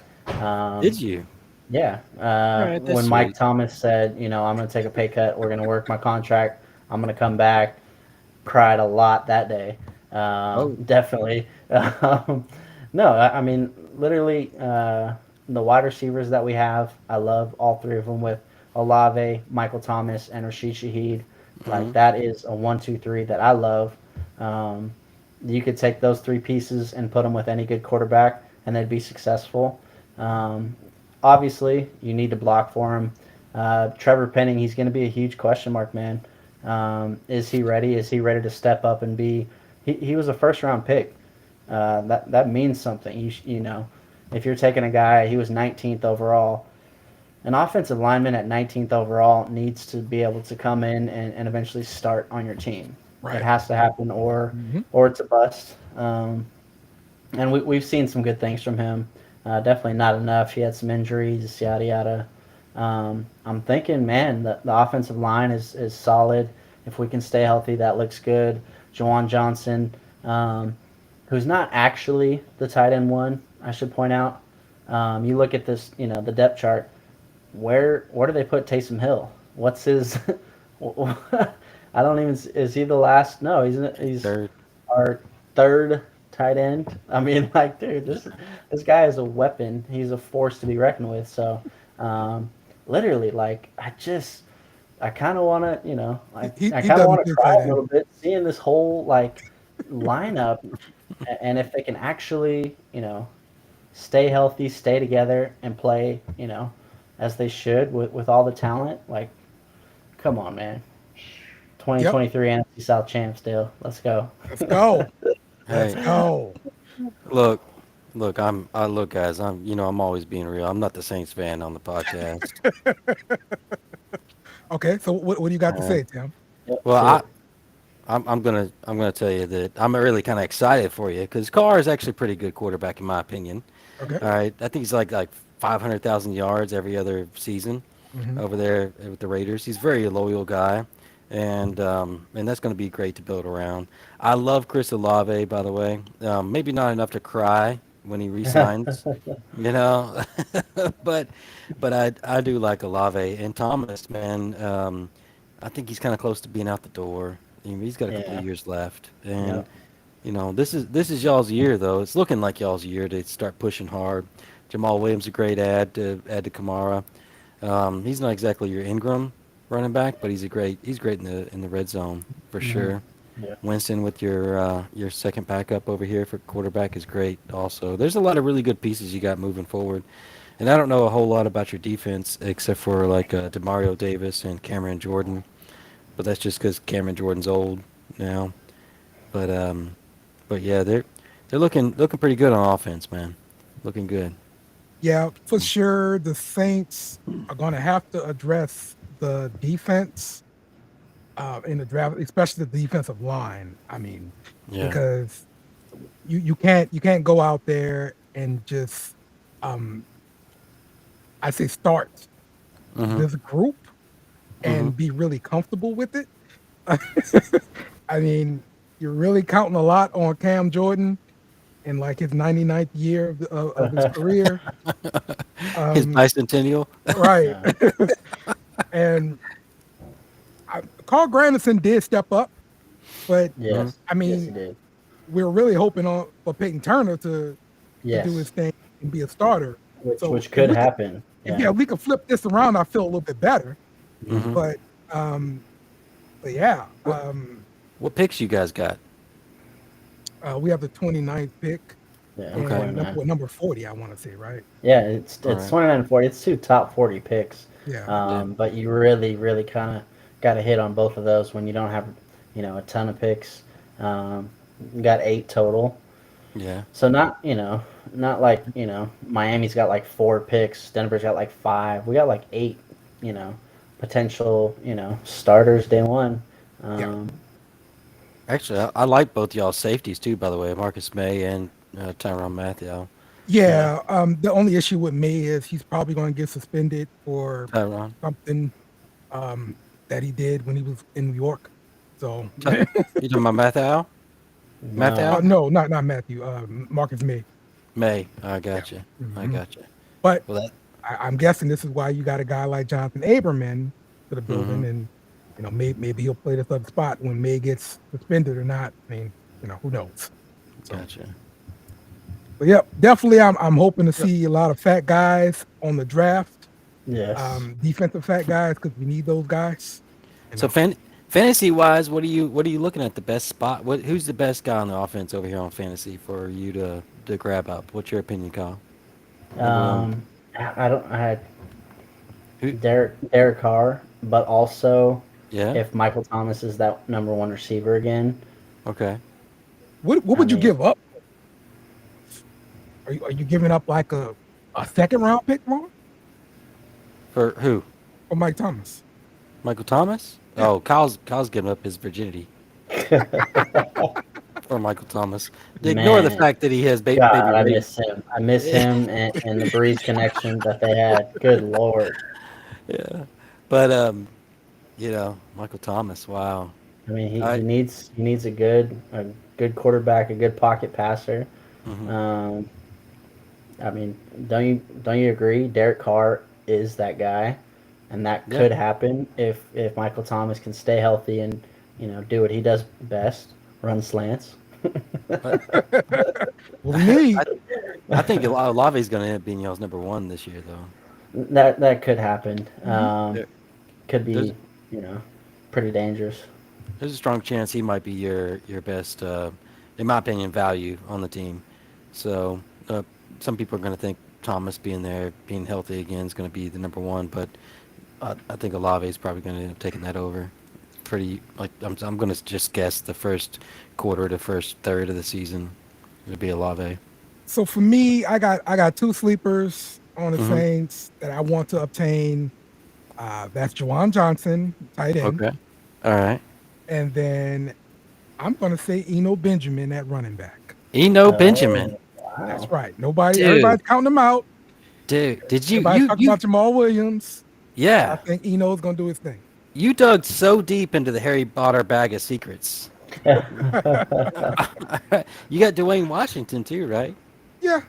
Did you? Yeah. Right, that's When Mike sweet. Thomas said, I'm going to take a pay cut. We're going to work my contract. I'm going to come back. Cried a lot that day. Oh. Definitely. No, I mean, literally, the wide receivers that we have, I love all three of them with Olave, Michael Thomas, and Rashid Shaheed. Like, that is a 1-2-3 that I love. You could take those three pieces and put them with any good quarterback, and they'd be successful. Obviously, you need to block for him. Trevor Penning, he's going to be a huge question mark, man. Is he ready? Is he ready to step up and be? He was a first round pick. That means something. If you're taking a guy, he was 19th overall. An offensive lineman at 19th overall needs to be able to come in and eventually start on your team. Right. It has to happen, or it's a bust. And we've seen some good things from him. Definitely not enough. He had some injuries, yada yada. I'm thinking, man, the offensive line is solid. If we can stay healthy, that looks good. Juwan Johnson, who's not actually the tight end one, I should point out. You look at this, the depth chart. Where do they put Taysom Hill? What's his? I don't even. Is he the last? No, he's Third. our third tight end. I mean, like, dude, this guy is a weapon. He's a force to be reckoned with. So, literally, like, I kind of want to, I He kind of doesn't want to fit cry tight a end. little bit seeing this whole like lineup, and if they can actually, stay healthy, stay together, and play, as they should with all the talent. Like, come on, man. Yep. 2023 NFC South champs, Dale. Let's go. Let's go. Let's Hey, go. look, look, guys. I'm always being real. I'm not the Saints fan on the podcast. Okay. So what do you got to All say, right. Tim? Yep, Well, shoot. I'm gonna tell you that I'm really kind of excited for you because Carr is actually a pretty good quarterback in my opinion. Okay. All right, I think he's like 500,000 yards every other season Mm-hmm. over there with the Raiders. He's a very loyal guy, and that's going to be great to build around. I love Chris Olave, by the way. Maybe not enough to cry when he resigns, you know, but I do like Olave and Thomas, man. I think he's kind of close to being out the door. He's got a couple Yeah. of years left, and Yep. this is y'all's year though. It's looking like y'all's year to start pushing hard. Jamal Williams a great add to Kamara. He's not exactly your Ingram running back, but he's great in the red zone for sure. Yeah. Winston with your second backup over here for quarterback is great also. There's a lot of really good pieces you got moving forward. And I don't know a whole lot about your defense except for like Demario Davis and Cameron Jordan, but that's just because Cameron Jordan's old now. But yeah, they're looking pretty good on offense, man. Looking good. Yeah, for sure. The Saints are going to have to address the defense in the draft, especially the defensive line. I mean, Yeah. because you can't go out there and just I say start Hmm. this group and be really comfortable with it. I mean, you're really counting a lot on Cam Jordan in like his 99th year of his career. His bicentennial. Right. Yeah. And Carl Granderson did step up, but Yes. I Yes, mean, he did. we're really hoping for Peyton Turner to Yes. do his thing and be a starter. Which could happen. If we could flip this around, I feel a little bit better. But yeah. What picks you guys got? We have the 29th pick. Yeah. And Okay. number 40, I want to say, right? Yeah, it's All right. 29 and 40. It's 2 top 40 picks. Yeah. But you really, really kind of got to hit on both of those when you don't have, a ton of picks. You got 8 total. Yeah. So not like, Miami's got like 4 picks. Denver's got like 5. We got like 8, potential, starters day one. Actually, I like both y'all safeties too, by the way, Marcus May and Tyrann Mathieu. Yeah. The only issue with May is he's probably going to get suspended for Tyrann. something that he did when he was in New York. So You talking about Mathieu? Mathieu? no, not Matthew. Marcus May. May. I got you. I got you. But Well, I'm guessing this is why you got a guy like Jonathan Aberman to the building, and maybe he'll play this other spot when May gets suspended or not. I mean, who knows? So, gotcha. but yeah, definitely, I'm hoping to see a lot of fat guys on the draft. Yes. Defensive fat guys, because we need those guys. So fantasy wise, what are you looking at the best spot? Who's the best guy on the offense over here on fantasy for you to grab up? What's your opinion, Kyle? I had Derek Carr, but also if Michael Thomas is that number 1 receiver again. Okay. What would you give up? Are you giving up like a second round pick, Ron? For who? For Mike Thomas? Michael Thomas? Yeah. Oh, Kyle's giving up his virginity for Michael Thomas. Ignore the fact that he has baby. I miss him. I miss him and the Breeze connection that they had. Good Lord. Yeah, but Michael Thomas. Wow. I mean, he needs a good quarterback, a good pocket passer. I mean, don't you agree? Derek Carr is that guy, and that could happen if Michael Thomas can stay healthy and do what he does best, run slants. Well, me, I think Olave's going to end up being y'all's number 1 this year, though. That could happen. Could be pretty dangerous. There's a strong chance he might be your best, in my opinion, value on the team. So some people are going to think Thomas being there, being healthy again, is going to be the number 1, but I think Olave is probably going to end up taking that over. I'm going to just guess the first quarter to first third of the season it'll be Olave. So for me, I got 2 sleepers on the Saints that I want to obtain. That's Juwan Johnson, tight end. Okay. All right. And then I'm going to say Eno Benjamin at running back. Eno Benjamin. Wow. That's right. Everybody's counting him out. Dude, did you Everybody's talking about Jamal Williams. Yeah. I think Eno's going to do his thing. You dug so deep into the Harry Potter bag of secrets. You got Dwayne Washington too, right? Yeah.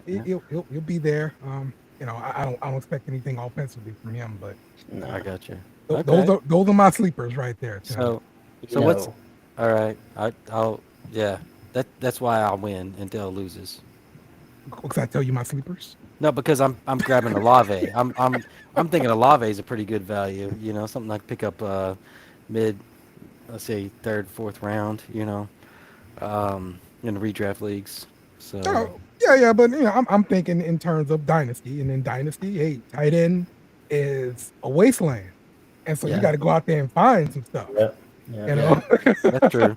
He'll be there. I don't expect anything offensively from him, but No. I got you. Those are my sleepers right there. Tim. So what's all right? I'll that's why I'll win and Dell loses. Because I tell you my sleepers. No, because I'm grabbing Olave. I'm thinking Olave is a pretty good value. Something like pick up mid, let's say 3rd, 4th round. In the redraft leagues. So yeah, but I'm thinking in terms of dynasty, and in dynasty, hey, tight end is a wasteland, and so you got to go out there and find some stuff. Yep. That's true.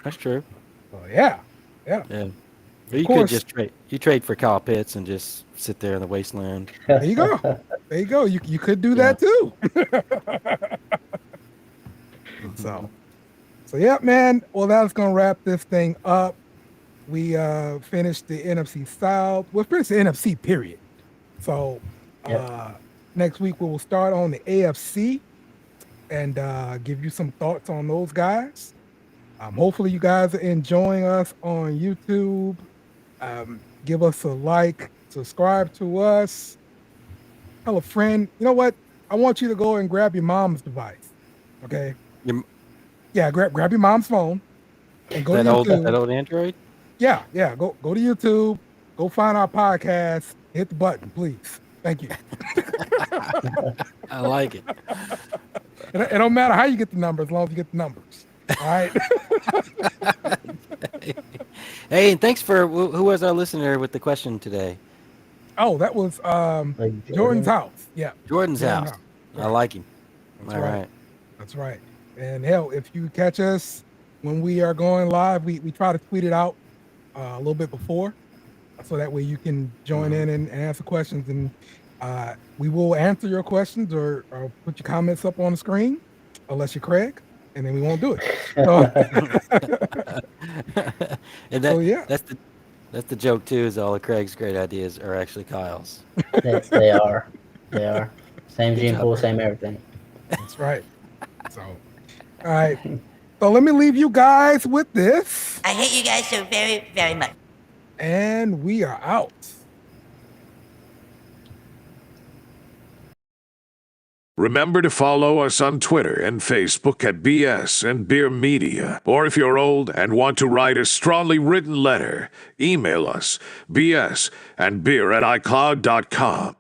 That's true. Well, yeah. You could just trade for Kyle Pitts and just sit there in the wasteland. There you go. You could do that too. So yeah, man. Well, that's gonna wrap this thing up. We finished the NFC South. We'll finish the NFC period. So Next week we will start on the AFC and give you some thoughts on those guys. Hopefully you guys are enjoying us on YouTube. Give us a like, subscribe to us, tell a friend. You know what? I want you to go and grab your mom's device. Okay. Yeah, grab your mom's phone and go to YouTube. That old Android? Yeah. Go to YouTube. Go find our podcast. Hit the button, please. Thank you. I like it. It don't matter how you get the numbers, as long as you get the numbers. All right. Hey, and thanks for who was our listener with the question today? Oh, that was Jordan's house. Yeah. Jordan's house. Right. I like him. That's All right. That's right. And hell, if you catch us when we are going live, we try to tweet it out a little bit before, so that way you can join in and answer questions, and we will answer your questions or put your comments up on the screen, unless you're Craig, and then we won't do it. So, And that's the joke too. Is all of Craig's great ideas are actually Kyle's. They are. They are. Same gene pool, same everything. That's right. So, all right. So let me leave you guys with this. I hate you guys so very, very much. And we are out. Remember to follow us on Twitter and Facebook at BSnBEER Media. Or if you're old and want to write a strongly written letter, email us bsnbeer@icloud.com.